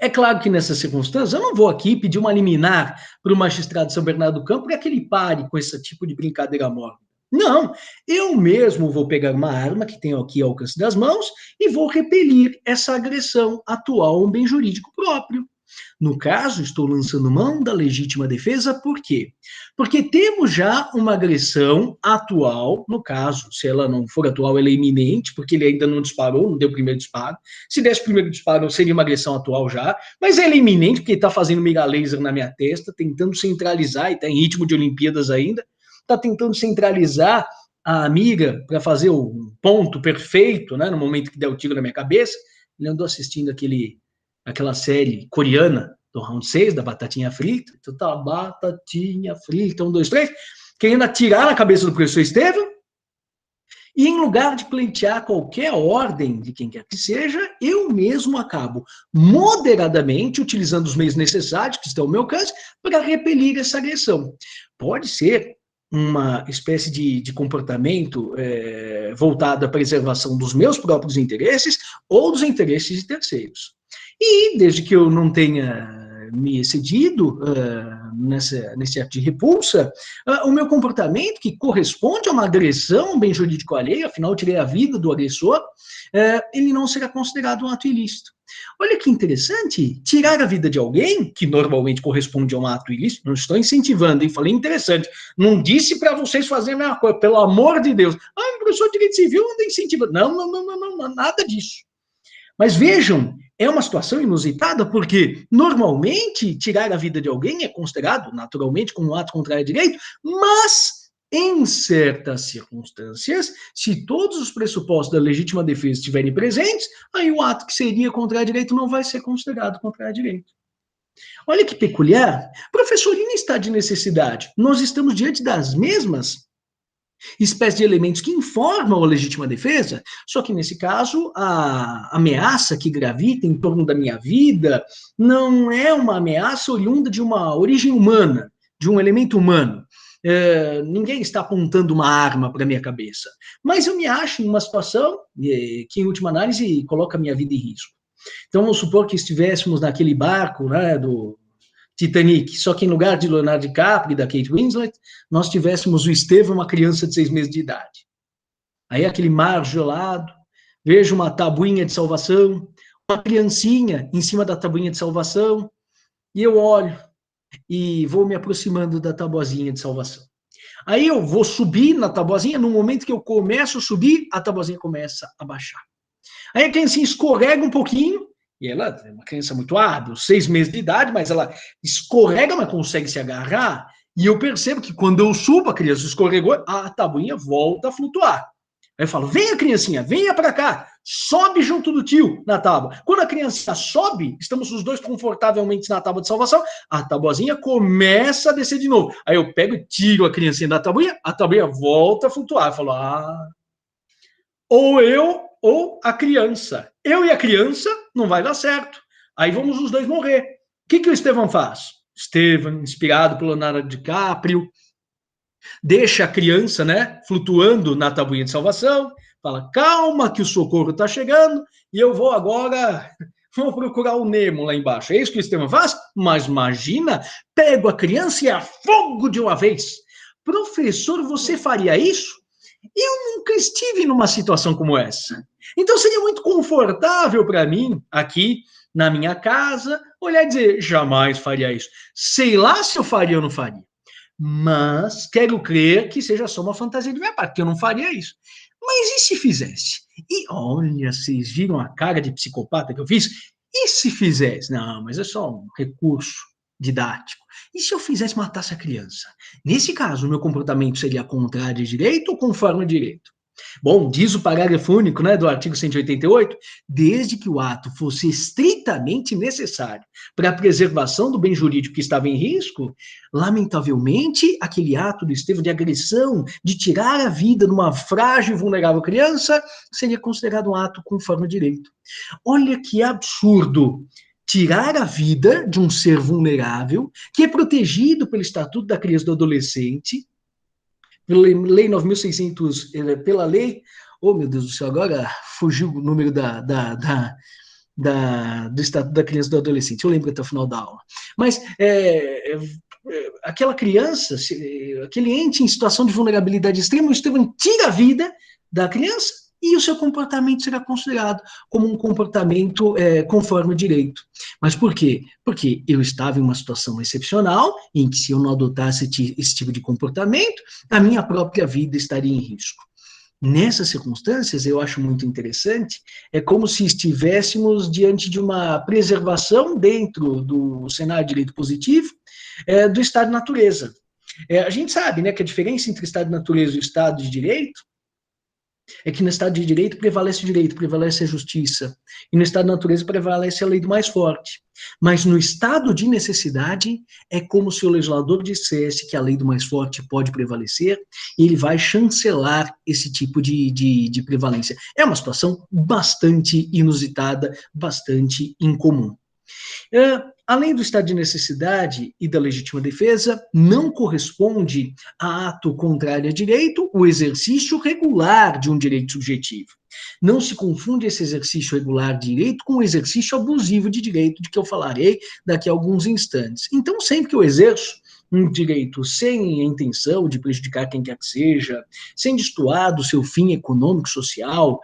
é claro que nessas circunstâncias eu não vou aqui pedir uma liminar para o magistrado de São Bernardo do Campo para que ele pare com esse tipo de brincadeira mórbida. Não, eu mesmo vou pegar uma arma que tenho aqui ao alcance das mãos e vou repelir essa agressão atual a um bem jurídico próprio. No caso, estou lançando mão da legítima defesa, por quê? Porque temos já uma agressão atual, no caso, se ela não for atual, ela é iminente, porque ele ainda não disparou, não deu o primeiro disparo. Se desse o primeiro disparo, seria uma agressão atual já, mas ela é iminente, porque ele está fazendo mira laser na minha testa, tentando centralizar, e está em ritmo de Olimpíadas ainda, está tentando centralizar a amiga para fazer o ponto perfeito, né, no momento que der o tiro na minha cabeça. Ele andou assistindo aquela série coreana do Round 6, da batatinha frita. Então tá, batatinha frita, 1, 2, 3, querendo atirar na cabeça do professor Estevam, e em lugar de pleitear qualquer ordem de quem quer que seja, eu mesmo acabo moderadamente utilizando os meios necessários que estão ao meu alcance para repelir essa agressão. Pode ser uma espécie de comportamento voltado à preservação dos meus próprios interesses ou dos interesses de terceiros. E desde que eu não tenha me excedido nesse ato de repulsa, o meu comportamento, que corresponde a uma agressão bem jurídico alheio, afinal eu tirei a vida do agressor, ele não será considerado um ato ilícito. Olha que interessante, tirar a vida de alguém, que normalmente corresponde a um ato ilícito, não estou incentivando, hein? Falei interessante, não disse para vocês fazerem a mesma coisa, pelo amor de Deus. O professor de direito civil anda incentivando. Não, nada disso. Mas vejam, é uma situação inusitada, porque normalmente tirar a vida de alguém é considerado, naturalmente, como um ato contrário a direito, mas em certas circunstâncias, se todos os pressupostos da legítima defesa estiverem presentes, aí o ato que seria contrário a direito não vai ser considerado contrário a direito. Olha que peculiar. Professor, em estado de necessidade, nós estamos diante das mesmas espécie de elementos que informam a legítima defesa, só que nesse caso a ameaça que gravita em torno da minha vida não é uma ameaça oriunda de uma origem humana, de um elemento humano. Ninguém está apontando uma arma para a minha cabeça, mas eu me acho em uma situação que, em última análise, coloca a minha vida em risco. Então, vamos supor que estivéssemos naquele barco, né, do Titanic, só que em lugar de Leonardo DiCaprio e da Kate Winslet, nós tivéssemos o Estevão, uma criança de 6 meses de idade. Aí aquele mar gelado, vejo uma tabuinha de salvação, uma criancinha em cima da tabuinha de salvação, e eu olho, e vou me aproximando da tabuazinha de salvação. Aí eu vou subir na tabuazinha, no momento que eu começo a subir, a tabuazinha começa a baixar. Aí a criancinha escorrega um pouquinho, e ela é uma criança muito hábil, 6 meses de idade, mas ela escorrega, mas consegue se agarrar, e eu percebo que quando eu subo, a criança escorregou, a tabuinha volta a flutuar. Aí eu falo, venha criancinha, venha para cá, sobe junto do tio na tábua. Quando a criança sobe, estamos os dois confortavelmente na tábua de salvação, a tabuazinha começa a descer de novo. Aí eu pego e tiro a criancinha da tabuinha, a tabuinha volta a flutuar. Eu falo, ou eu ou a criança. Eu e a criança não vai dar certo. Aí vamos os dois morrer. O que o Estevão faz? Estevão, inspirado pelo Leonardo DiCaprio, deixa a criança, né, flutuando na tabuinha de salvação, fala, calma que o socorro está chegando e eu vou agora, vou procurar o Nemo lá embaixo. É isso que o Estevão faz? Mas imagina, pego a criança e afogo de uma vez. Professor, você faria isso? Eu nunca estive numa situação como essa. Então seria muito confortável para mim, aqui na minha casa, olhar e dizer, jamais faria isso. Sei lá se eu faria ou não faria. Mas quero crer que seja só uma fantasia de minha parte, que eu não faria isso. Mas e se fizesse? E olha, vocês viram a cara de psicopata que eu fiz? E se fizesse? Não, mas é só um recurso didático. E se eu fizesse matasse a criança? Nesse caso, o meu comportamento seria contrário de direito ou conforme o direito? Bom, diz o parágrafo único, né, do artigo 188, desde que o ato fosse estritamente necessário para a preservação do bem jurídico que estava em risco, lamentavelmente, aquele ato do Estevão de agressão, de tirar a vida de uma frágil e vulnerável criança, seria considerado um ato conforme ao direito. Olha que absurdo! Tirar a vida de um ser vulnerável, que é protegido pelo Estatuto da Criança e do Adolescente, Lei 9.600, pela lei, oh meu Deus do céu, agora fugiu o número do Estatuto da Criança e do Adolescente, eu lembro até o final da aula. Mas aquela criança, aquele ente em situação de vulnerabilidade extrema, o Estevão tira a vida da criança e o seu comportamento será considerado como um comportamento conforme o direito. Mas por quê? Porque eu estava em uma situação excepcional, em que se eu não adotasse esse tipo de comportamento, a minha própria vida estaria em risco. Nessas circunstâncias, eu acho muito interessante, é como se estivéssemos diante de uma preservação dentro do cenário de direito positivo do Estado de natureza. A gente sabe, né, que a diferença entre Estado de natureza e o Estado de direito é que no Estado de direito, prevalece a justiça, e no Estado de natureza prevalece a lei do mais forte. Mas no estado de necessidade, é como se o legislador dissesse que a lei do mais forte pode prevalecer, e ele vai chancelar esse tipo de prevalência. É uma situação bastante inusitada, bastante incomum. Além do estado de necessidade e da legítima defesa, não corresponde a ato contrário a direito o exercício regular de um direito subjetivo. Não se confunde esse exercício regular de direito com o exercício abusivo de direito, de que eu falarei daqui a alguns instantes. Então, sempre que eu exerço um direito sem a intenção de prejudicar quem quer que seja, sem destoar do seu fim econômico, social,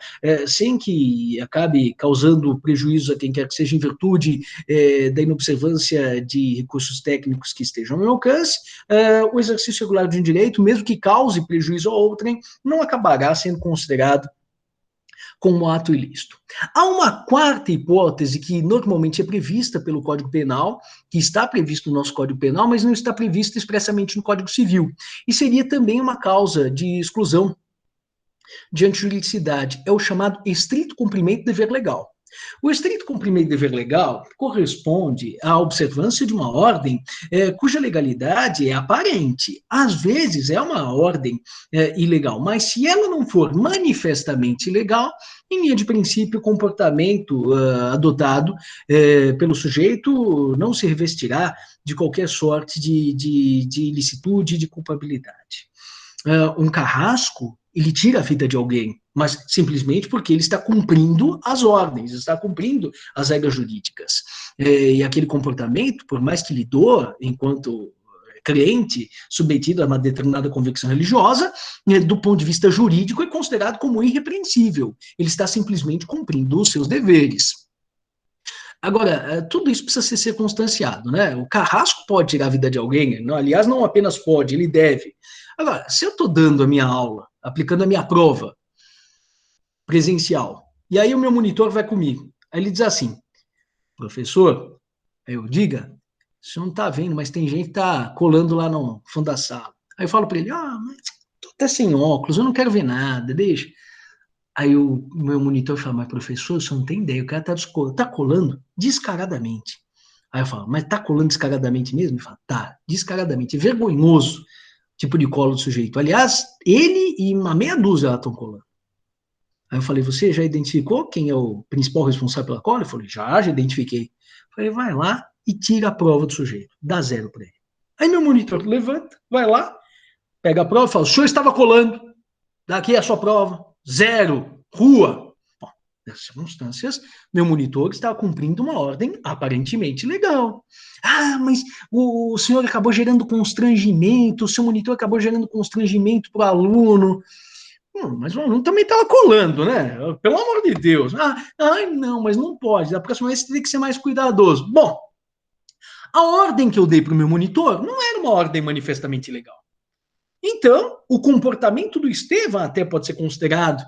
sem que acabe causando prejuízos a quem quer que seja em virtude da inobservância de recursos técnicos que estejam ao meu alcance, o exercício regular de um direito, mesmo que cause prejuízo a outrem, não acabará sendo considerado como ato ilícito. Há uma quarta hipótese que normalmente é prevista pelo Código Penal, que está previsto no nosso Código Penal, mas não está prevista expressamente no Código Civil, e seria também uma causa de exclusão de antijuridicidade, é o chamado estrito cumprimento do dever legal. O estrito cumprimento do dever legal corresponde à observância de uma ordem cuja legalidade é aparente. Às vezes é uma ordem ilegal, mas se ela não for manifestamente ilegal, em linha de princípio, o comportamento adotado pelo sujeito não se revestirá de qualquer sorte de ilicitude e de culpabilidade. Um carrasco, ele tira a vida de alguém, mas simplesmente porque ele está cumprindo as ordens, está cumprindo as regras jurídicas. E aquele comportamento, por mais que lhe doa, enquanto crente, submetido a uma determinada convicção religiosa, do ponto de vista jurídico, é considerado como irrepreensível. Ele está simplesmente cumprindo os seus deveres. Agora, tudo isso precisa ser circunstanciado, né? O carrasco pode tirar a vida de alguém, não, aliás, não apenas pode, ele deve. Agora, se eu estou dando a minha aula, aplicando a minha prova presencial, e aí o meu monitor vai comigo, aí ele diz assim, professor, aí eu diga, o senhor não está vendo, mas tem gente que está colando lá no fundo da sala. Aí eu falo para ele, mas tô até sem óculos, eu não quero ver nada, deixa. Aí o meu monitor fala, mas professor, você não tem ideia, o cara tá colando descaradamente. Aí eu falo, mas tá colando descaradamente mesmo? Ele fala, tá, descaradamente, é vergonhoso tipo de colo do sujeito. Aliás, ele e uma meia dúzia lá estão colando. Aí eu falei, você já identificou quem é o principal responsável pela cola? Ele falou, já identifiquei. Eu falei, vai lá e tira a prova do sujeito, dá 0 para ele. Aí meu monitor levanta, vai lá, pega a prova e fala, o senhor estava colando, daqui é a sua prova, 0, rua. Bom, nessas circunstâncias, meu monitor estava cumprindo uma ordem aparentemente legal. Mas o senhor acabou gerando constrangimento, o seu monitor acabou gerando constrangimento para o aluno. Mas o aluno também estava colando, né? Pelo amor de Deus. Não, mas não pode. Da próxima vez você tem que ser mais cuidadoso. Bom, a ordem que eu dei para o meu monitor não era uma ordem manifestamente legal. Então, o comportamento do Estevam até pode ser considerado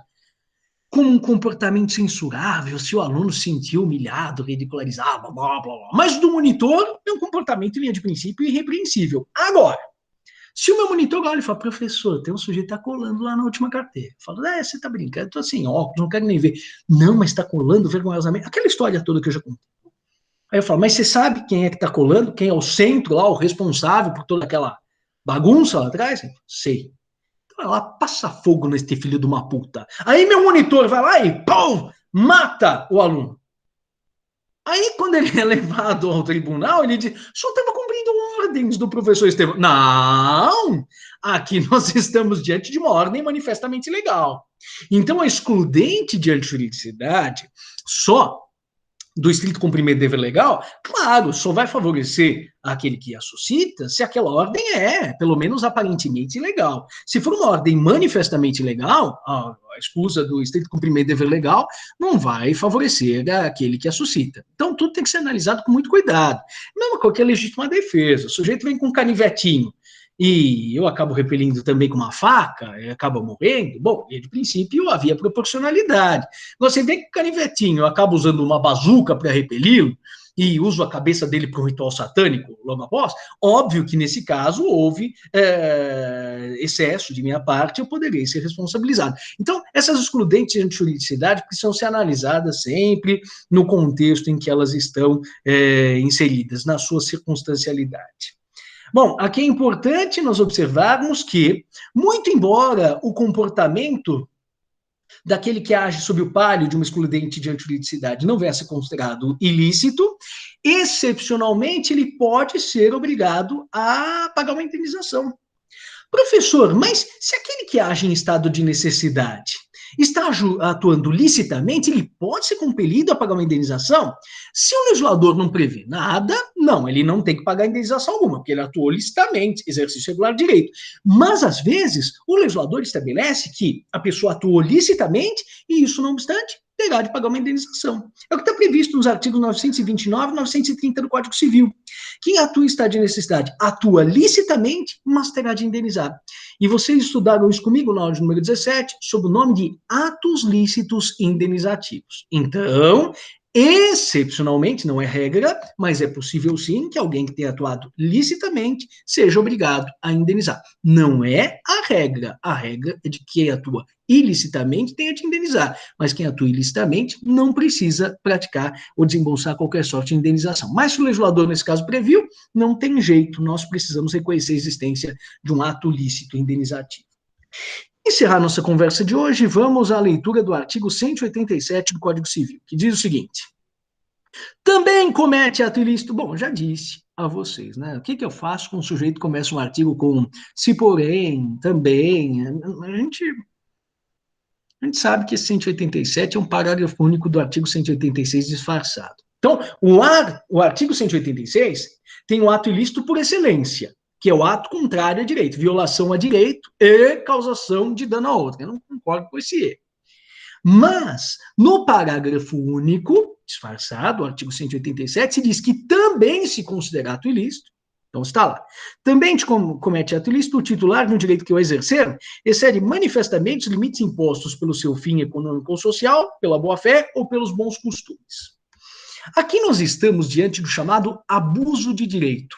como um comportamento censurável, se o aluno se sentiu humilhado, ridicularizado, blá, blá, blá. Mas o do monitor é um comportamento, em linha de princípio, irrepreensível. Agora, se o meu monitor olha e fala, professor, tem um sujeito que tá colando lá na última carteira. Eu falo, você tá brincando, eu tô sem óculos, não quero nem ver. Não, mas tá colando vergonhosamente. Aquela história toda que eu já contei. Aí eu falo, mas você sabe quem é que tá colando? Quem é o centro lá, o responsável por toda aquela bagunça lá atrás? Eu falo, sei. Vai lá, passa fogo nesse filho de uma puta. Aí meu monitor vai lá e, pum, mata o aluno. Aí, quando ele é levado ao tribunal, ele diz: o senhor estava cumprindo ordens do professor Estevão. Não! Aqui nós estamos diante de uma ordem manifestamente legal. Então, a excludente de antijuridicidade só do estrito cumprimento do dever legal, claro, só vai favorecer aquele que a suscita se aquela ordem é, pelo menos aparentemente, legal. Se for uma ordem manifestamente legal, a escusa do estrito cumprimento do dever legal não vai favorecer aquele que a suscita. Então, tudo tem que ser analisado com muito cuidado. Mesmo qualquer legítima defesa. O sujeito vem com um canivetinho e eu acabo repelindo também com uma faca, e acaba morrendo, bom, de princípio havia proporcionalidade. Você vem com o canivetinho, eu acabo usando uma bazuca para repeli-lo, e uso a cabeça dele para um ritual satânico logo após, óbvio que nesse caso houve excesso de minha parte, eu poderia ser responsabilizado. Então, essas excludentes de antijuridicidade precisam ser analisadas sempre no contexto em que elas estão inseridas, na sua circunstancialidade. Bom, aqui é importante nós observarmos que, muito embora o comportamento daquele que age sob o palio de uma excludente de antijuridicidade não venha a ser considerado ilícito, excepcionalmente ele pode ser obrigado a pagar uma indenização. Professor, mas se aquele que age em estado de necessidade está atuando licitamente, ele pode ser compelido a pagar uma indenização? Se o legislador não prevê nada, não, ele não tem que pagar indenização alguma, porque ele atuou licitamente, exercício regular de direito. Mas, às vezes, o legislador estabelece que a pessoa atuou licitamente e isso, não obstante, terá de pagar uma indenização. É o que está previsto nos artigos 929 e 930 do Código Civil. Quem atua em estado de necessidade atua licitamente, mas terá de indenizar. E vocês estudaram isso comigo na aula número 17, sob o nome de atos lícitos indenizativos. Então, excepcionalmente, não é regra, mas é possível sim que alguém que tenha atuado licitamente seja obrigado a indenizar. Não é a regra é de que quem atua ilicitamente tenha de indenizar, mas quem atua ilicitamente não precisa praticar ou desembolsar qualquer sorte de indenização. Mas se o legislador, nesse caso, previu, não tem jeito, nós precisamos reconhecer a existência de um ato lícito indenizativo. Encerrar nossa conversa de hoje, vamos à leitura do artigo 187 do Código Civil, que diz o seguinte: também comete ato ilícito. Bom, já disse a vocês, né? O que eu faço quando o sujeito começa um artigo com se porém, também? A gente sabe que esse 187 é um parágrafo único do artigo 186 disfarçado. Então, o artigo 186 tem o ato ilícito por excelência, que é o ato contrário a direito, violação a direito e causação de dano a outra. Eu não concordo com esse erro. Mas, no parágrafo único, disfarçado, o artigo 187, se diz que também se considera ato ilícito, então está lá. Também comete ato ilícito o titular de um direito que o exercer excede manifestamente os limites impostos pelo seu fim econômico ou social, pela boa-fé ou pelos bons costumes. Aqui nós estamos diante do chamado abuso de direito.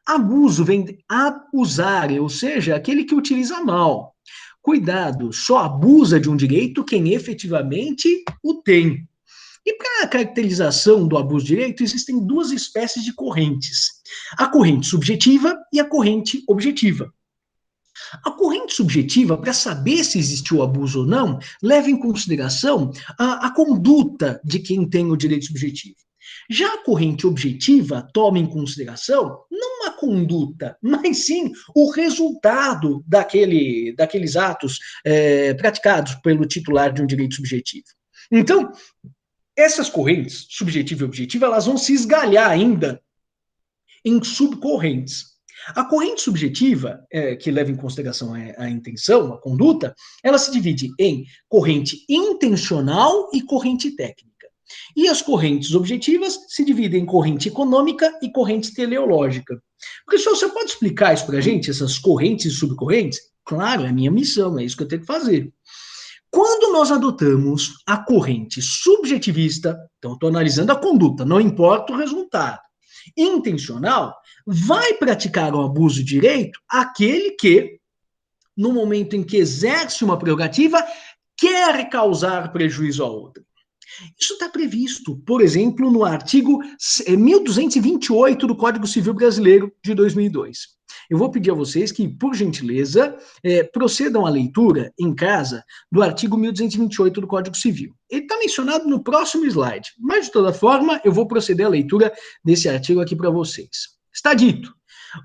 Abuso vem de abusar, ou seja, aquele que utiliza mal. Cuidado, só abusa de um direito quem efetivamente o tem. E para a caracterização do abuso de direito, existem duas espécies de correntes: a corrente subjetiva e a corrente objetiva. A corrente subjetiva, para saber se existiu abuso ou não, leva em consideração a conduta de quem tem o direito subjetivo. Já a corrente objetiva toma em consideração não a conduta, mas sim o resultado daqueles atos praticados pelo titular de um direito subjetivo. Então, essas correntes, subjetiva e objetiva, elas vão se esgalhar ainda em subcorrentes. A corrente subjetiva, que leva em consideração a intenção, a conduta, ela se divide em corrente intencional e corrente técnica. E as correntes objetivas se dividem em corrente econômica e corrente teleológica. Professor, você pode explicar isso para a gente, essas correntes e subcorrentes? Claro, é a minha missão, é isso que eu tenho que fazer. Quando nós adotamos a corrente subjetivista, então estou analisando a conduta, não importa o resultado, intencional, vai praticar o abuso de direito aquele que, no momento em que exerce uma prerrogativa, quer causar prejuízo a outra. Isso está previsto, por exemplo, no artigo 1228 do Código Civil Brasileiro de 2002. Eu vou pedir a vocês que, por gentileza, procedam à leitura em casa do artigo 1228 do Código Civil. Ele está mencionado no próximo slide, mas, de toda forma, eu vou proceder à leitura desse artigo aqui para vocês. Está dito: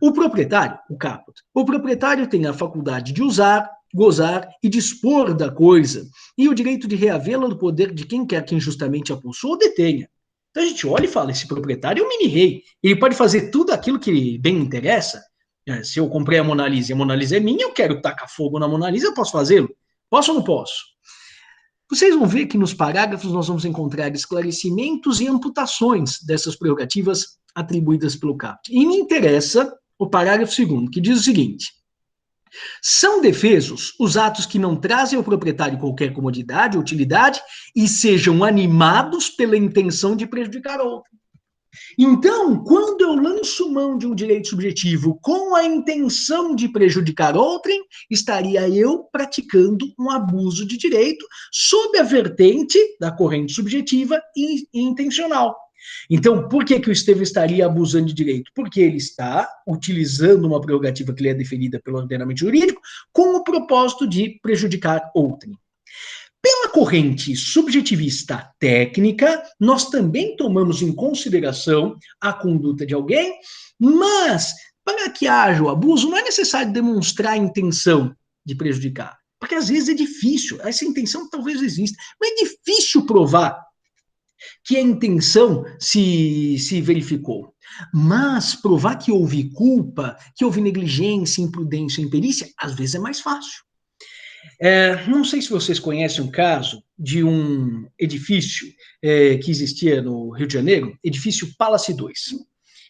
o proprietário, o caput, o proprietário tem a faculdade de usar, gozar e dispor da coisa, e o direito de reavê-la no poder de quem quer que injustamente a possua ou detenha. Então a gente olha e fala, esse proprietário é um mini-rei, ele pode fazer tudo aquilo que bem interessa. Se eu comprei a Mona Lisa e a Mona Lisa é minha, eu quero tacar fogo na Mona Lisa, eu posso fazê-lo? Posso ou não posso? Vocês vão ver que nos parágrafos nós vamos encontrar esclarecimentos e amputações dessas prerrogativas atribuídas pelo caput. E me interessa o parágrafo 2º, que diz o seguinte: são defesos os atos que não trazem ao proprietário qualquer comodidade ou utilidade e sejam animados pela intenção de prejudicar outro. Então, quando eu lanço mão de um direito subjetivo com a intenção de prejudicar outrem, estaria eu praticando um abuso de direito sob a vertente da corrente subjetiva e intencional. Então, por que o Estevão estaria abusando de direito? Porque ele está utilizando uma prerrogativa que lhe é deferida pelo ordenamento jurídico com o propósito de prejudicar outrem. Pela corrente subjetivista técnica, nós também tomamos em consideração a conduta de alguém, mas para que haja o abuso não é necessário demonstrar a intenção de prejudicar, porque às vezes é difícil, essa intenção talvez exista, mas é difícil provar que a intenção se verificou. Mas provar que houve culpa, que houve negligência, imprudência, imperícia, às vezes é mais fácil. Não sei se vocês conhecem um caso de um edifício que existia no Rio de Janeiro, edifício Palace 2.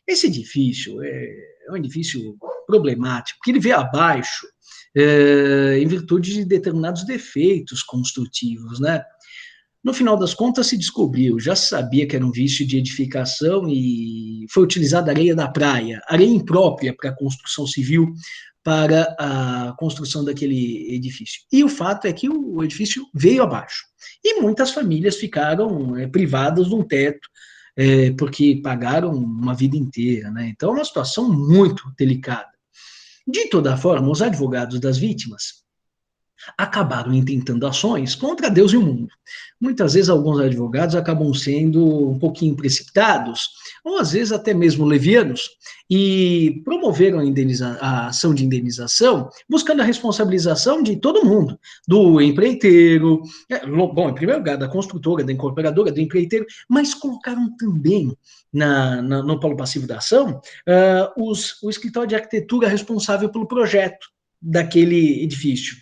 Esse edifício é um edifício problemático, porque ele veio abaixo em virtude de determinados defeitos construtivos, né? No final das contas, se descobriu, já se sabia que era um vício de edificação e foi utilizada areia da praia, areia imprópria para a construção civil, para a construção daquele edifício. E o fato é que o edifício veio abaixo. E muitas famílias ficaram privadas de um teto, porque pagaram uma vida inteira, né? Então, é uma situação muito delicada. De toda forma, os advogados das vítimas acabaram intentando ações contra Deus e o mundo. Muitas vezes alguns advogados acabam sendo um pouquinho precipitados, ou às vezes até mesmo levianos, e promoveram a ação de indenização, buscando a responsabilização de todo mundo, do empreiteiro, bom, em primeiro lugar, da construtora, da incorporadora, do empreiteiro, mas colocaram também no polo passivo da ação o escritório de arquitetura responsável pelo projeto daquele edifício.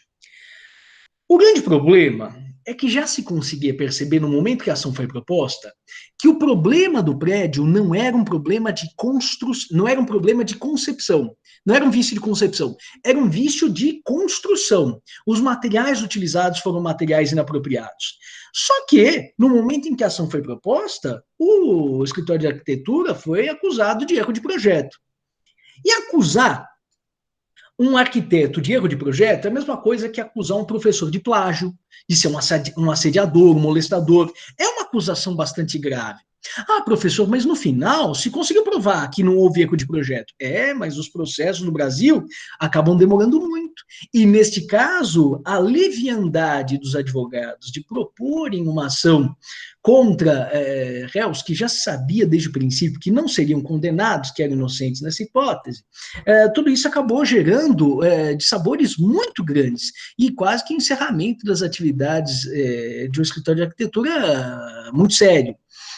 O grande problema é que já se conseguia perceber, no momento que a ação foi proposta, que o problema do prédio não era um problema de construção, não era um problema de concepção, não era um vício de concepção, era um vício de construção. Os materiais utilizados foram materiais inapropriados. Só que, no momento em que a ação foi proposta, o escritório de arquitetura foi acusado de erro de projeto. E acusar um arquiteto de erro de projeto é a mesma coisa que acusar um professor de plágio, de ser um assediador, um molestador. É uma acusação bastante grave. Ah, professor, mas no final se conseguiu provar que não houve erro de projeto. É, mas os processos no Brasil acabam demorando muito. E neste caso, a leviandade dos advogados de proporem uma ação contra réus que já sabia desde o princípio que não seriam condenados, que eram inocentes nessa hipótese, tudo isso acabou gerando dissabores muito grandes e quase que encerramento das atividades de um escritório de arquitetura muito sério.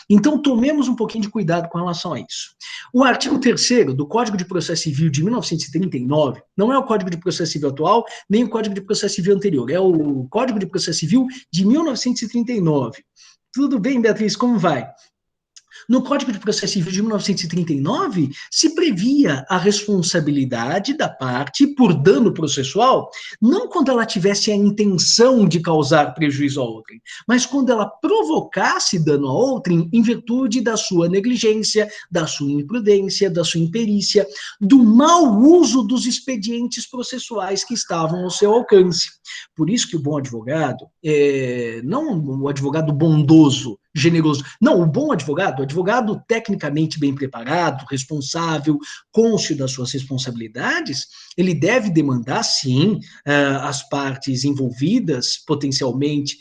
Então, tomemos um pouquinho de cuidado com relação a isso. O artigo 3º do Código de Processo Civil de 1939 não é o Código de Processo Civil atual, nem o Código de Processo Civil anterior, é o Código de Processo Civil de 1939. Tudo bem, Beatriz, como vai? No Código de Processo Civil de 1939, se previa a responsabilidade da parte por dano processual, não quando ela tivesse a intenção de causar prejuízo a outrem, mas quando ela provocasse dano a outrem em virtude da sua negligência, da sua imprudência, da sua imperícia, do mau uso dos expedientes processuais que estavam ao seu alcance. Por isso que o bom advogado, não o advogado bondoso, generoso. Não, o bom advogado, o advogado tecnicamente bem preparado, responsável, cônscio das suas responsabilidades, ele deve demandar, sim, as partes envolvidas, potencialmente,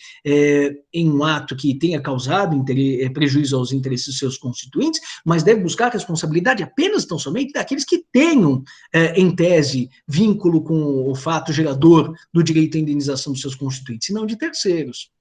em um ato que tenha causado prejuízo aos interesses dos seus constituintes, mas deve buscar a responsabilidade apenas, tão somente, daqueles que tenham, em tese, vínculo com o fato gerador do direito à indenização dos seus constituintes, e não de terceiros.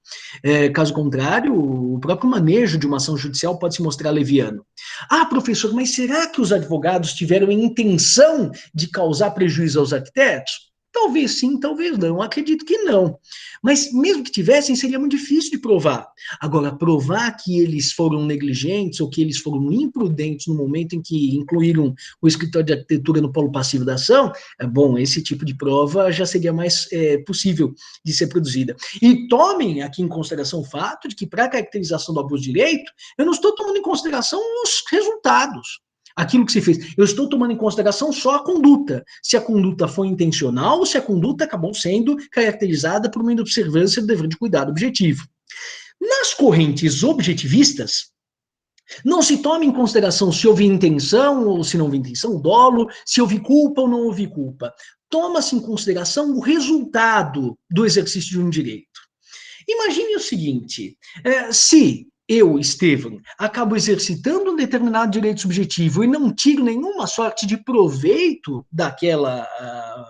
Caso contrário, o próprio manejo de uma ação judicial pode se mostrar leviano. Ah, professor, mas será que os advogados tiveram a intenção de causar prejuízo aos arquitetos? Talvez sim, talvez não, acredito que não. Mas mesmo que tivessem, seria muito difícil de provar. Agora, provar que eles foram negligentes ou que eles foram imprudentes no momento em que incluíram o escritório de arquitetura no polo passivo da ação, bom, esse tipo de prova já seria mais possível de ser produzida. E tomem aqui em consideração o fato de que, para a caracterização do abuso de direito, eu não estou tomando em consideração os resultados, aquilo que se fez. Eu estou tomando em consideração só a conduta. Se a conduta foi intencional ou se a conduta acabou sendo caracterizada por uma inobservância do dever de cuidado objetivo. Nas correntes objetivistas, não se toma em consideração se houve intenção ou se não houve intenção, dolo, se houve culpa ou não houve culpa. Toma-se em consideração o resultado do exercício de um direito. Imagine o seguinte, se eu, Estevam, acabo exercitando um determinado direito subjetivo e não tiro nenhuma sorte de proveito daquela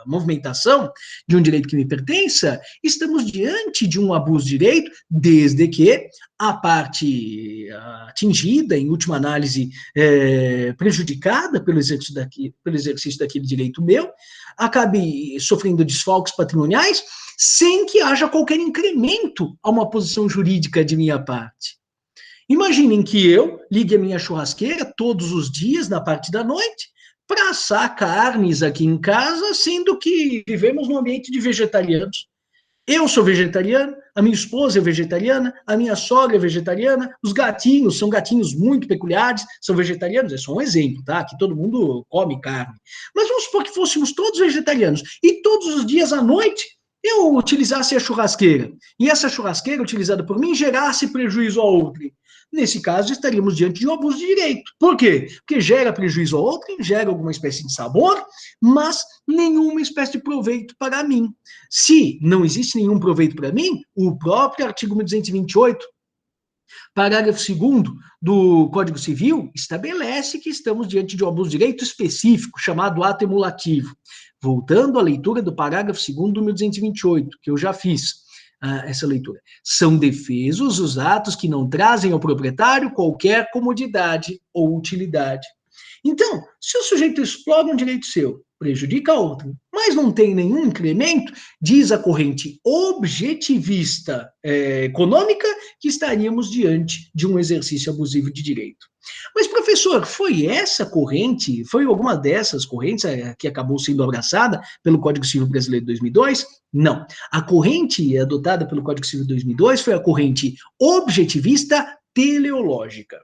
movimentação de um direito que me pertença, estamos diante de um abuso de direito, desde que a parte atingida, em última análise, prejudicada pelo exercício daquele direito meu, acabe sofrendo desfalques patrimoniais sem que haja qualquer incremento a uma posição jurídica de minha parte. Imaginem que eu ligue a minha churrasqueira todos os dias, na parte da noite, para assar carnes aqui em casa, sendo que vivemos num ambiente de vegetarianos. Eu sou vegetariano, a minha esposa é vegetariana, a minha sogra é vegetariana, os gatinhos são gatinhos muito peculiares, são vegetarianos, é só um exemplo, tá? Que todo mundo come carne. Mas vamos supor que fôssemos todos vegetarianos e todos os dias à noite eu utilizasse a churrasqueira e essa churrasqueira utilizada por mim gerasse prejuízo a outrem. Nesse caso, estaríamos diante de um abuso de direito. Por quê? Porque gera prejuízo a outrem, gera alguma espécie de sabor, mas nenhuma espécie de proveito para mim. Se não existe nenhum proveito para mim, o próprio artigo 1228, parágrafo 2º do Código Civil, estabelece que estamos diante de um abuso de direito específico, chamado ato emulativo. Voltando à leitura do parágrafo 2º do 1228, que eu já fiz. Essa leitura. São defesos os atos que não trazem ao proprietário qualquer comodidade ou utilidade. Então, se o sujeito explora um direito seu, prejudica outrem. Mas não tem nenhum incremento, diz a corrente objetivista econômica, que estaríamos diante de um exercício abusivo de direito. Mas, professor, foi essa corrente, foi alguma dessas correntes que acabou sendo abraçada pelo Código Civil Brasileiro de 2002? Não. A corrente adotada pelo Código Civil de 2002 foi a corrente objetivista teleológica.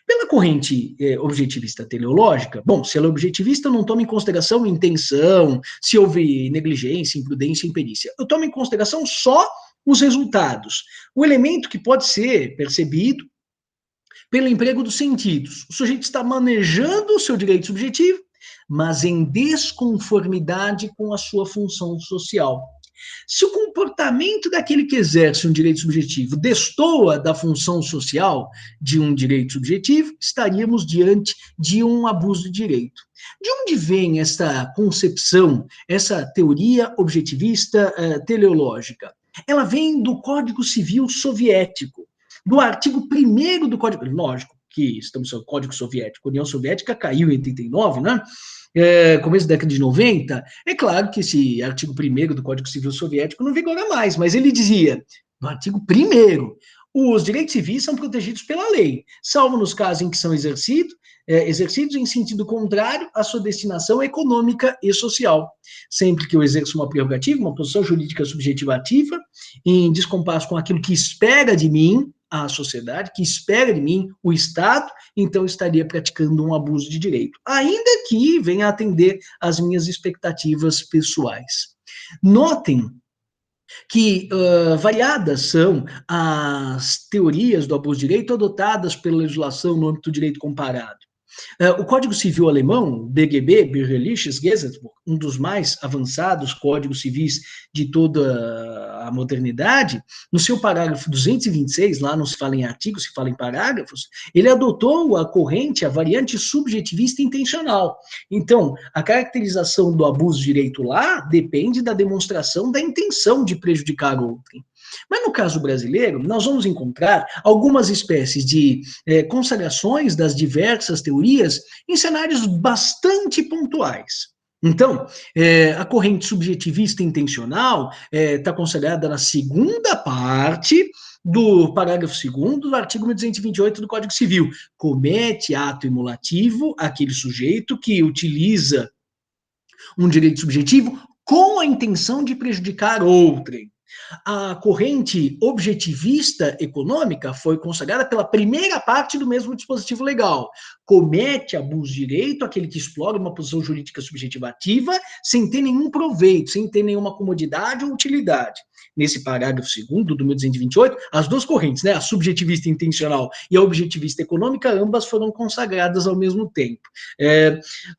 Pela corrente objetivista teleológica, bom, se ela é objetivista, eu não tomo em consideração intenção, se houve negligência, imprudência, imperícia. Eu tomo em consideração só os resultados. O elemento que pode ser percebido pelo emprego dos sentidos. O sujeito está manejando o seu direito subjetivo, mas em desconformidade com a sua função social. Se o comportamento daquele que exerce um direito subjetivo destoa da função social de um direito subjetivo, estaríamos diante de um abuso de direito. De onde vem essa concepção, essa teoria objetivista teleológica? Ela vem do Código Civil Soviético, do artigo 1º do Código, lógico que estamos no Código Soviético, a União Soviética caiu em 89, né? Começo da década de 90, é claro que esse artigo 1º do Código Civil Soviético não vigora mais, mas ele dizia, no artigo 1º, os direitos civis são protegidos pela lei, salvo nos casos em que são exercidos em sentido contrário à sua destinação econômica e social. Sempre que eu exerço uma prerrogativa, uma posição jurídica subjetiva ativa, em descompasso com aquilo que espera de mim a sociedade, que espera de mim o Estado, então estaria praticando um abuso de direito, ainda que venha atender às minhas expectativas pessoais. Notem que variadas são as teorias do abuso de direito adotadas pela legislação no âmbito do direito comparado. O Código Civil alemão, BGB, Bürgerliches Gesetzbuch, um dos mais avançados códigos civis de toda a modernidade, no seu parágrafo 226, lá não se fala em artigos, se fala em parágrafos, ele adotou a corrente, a variante subjetivista intencional. Então, a caracterização do abuso de direito lá depende da demonstração da intenção de prejudicar outrem. Mas no caso brasileiro, nós vamos encontrar algumas espécies de consagrações das diversas teorias em cenários bastante pontuais. Então, a corrente subjetivista intencional está consagrada na segunda parte do parágrafo 2º do artigo 1228 do Código Civil. Comete ato emulativo aquele sujeito que utiliza um direito subjetivo com a intenção de prejudicar outrem. A corrente objetivista econômica foi consagrada pela primeira parte do mesmo dispositivo legal. Comete abuso de direito aquele que explora uma posição jurídica subjetiva ativa sem ter nenhum proveito, sem ter nenhuma comodidade ou utilidade. Nesse parágrafo 2º do 1228, as duas correntes, né, a subjetivista intencional e a objetivista econômica, ambas foram consagradas ao mesmo tempo.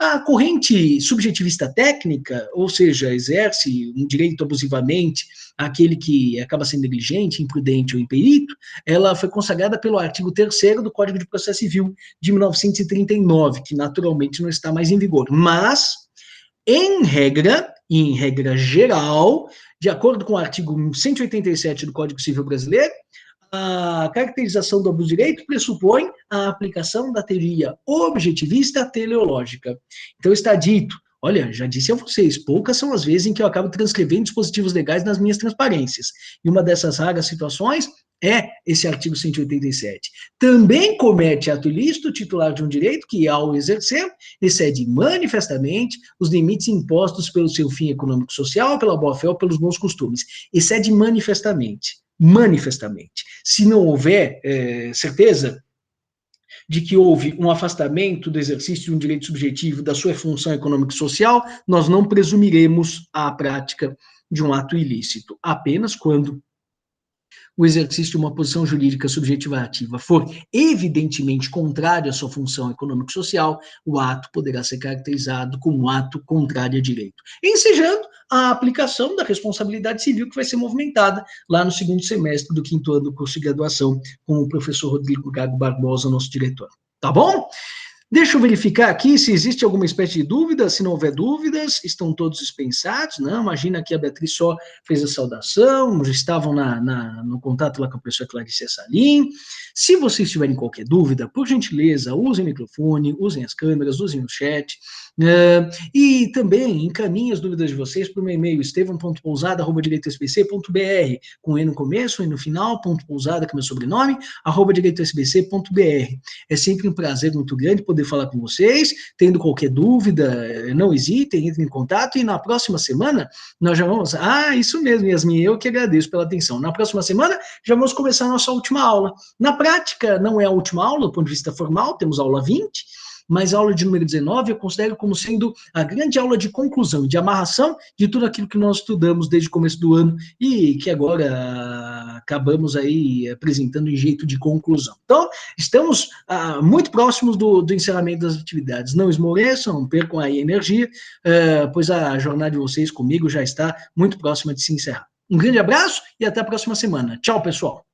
A corrente subjetivista técnica, ou seja, exerce um direito abusivamente aquele que acaba sendo negligente, imprudente ou imperito, ela foi consagrada pelo artigo 3º do Código de Processo Civil de 1939, que naturalmente não está mais em vigor. Mas, em regra geral, de acordo com o artigo 187 do Código Civil Brasileiro, a caracterização do abuso de direito pressupõe a aplicação da teoria objetivista teleológica. Então está dito, olha, já disse a vocês, poucas são as vezes em que eu acabo transcrevendo dispositivos legais nas minhas transparências. E uma dessas raras situações é esse artigo 187. Também comete ato ilícito o titular de um direito que, ao exercer, excede manifestamente os limites impostos pelo seu fim econômico-social, pela boa-fé ou pelos bons costumes. Excede manifestamente. Manifestamente. Se não houver certeza de que houve um afastamento do exercício de um direito subjetivo da sua função econômica e social, nós não presumiremos a prática de um ato ilícito, apenas quando o exercício de uma posição jurídica subjetiva ativa for evidentemente contrário à sua função econômico-social, o ato poderá ser caracterizado como um ato contrário a direito, ensejando a aplicação da responsabilidade civil que vai ser movimentada lá no segundo semestre do 5º ano do curso de graduação com o professor Rodrigo Gago Barbosa, nosso diretor. Tá bom? Deixa eu verificar aqui se existe alguma espécie de dúvida. Se não houver dúvidas, estão todos dispensados. Não, imagina que a Beatriz só fez a saudação, já estavam no contato lá com a professora Clarice Salim. Se vocês tiverem qualquer dúvida, por gentileza, usem o microfone, usem as câmeras, usem o chat. E também encaminhem as dúvidas de vocês para o meu e-mail, estevam.pousada@direitosbc.br, com E no começo e no final, .pousada, que é meu sobrenome, @direitosbc.br. É sempre um prazer muito grande poder falar com vocês. Tendo qualquer dúvida, não hesitem, entrem em contato. E na próxima semana, nós já vamos... Ah, isso mesmo, Yasmin, eu que agradeço pela atenção. Na próxima semana, já vamos começar a nossa última aula. Na prática, não é a última aula, do ponto de vista formal, temos aula 20, mas a aula de número 19 eu considero como sendo a grande aula de conclusão, de amarração de tudo aquilo que nós estudamos desde o começo do ano e que agora acabamos aí apresentando em jeito de conclusão. Então, estamos muito próximos do encerramento das atividades. Não esmoreçam, percam aí a energia, pois a jornada de vocês comigo já está muito próxima de se encerrar. Um grande abraço e até a próxima semana. Tchau, pessoal.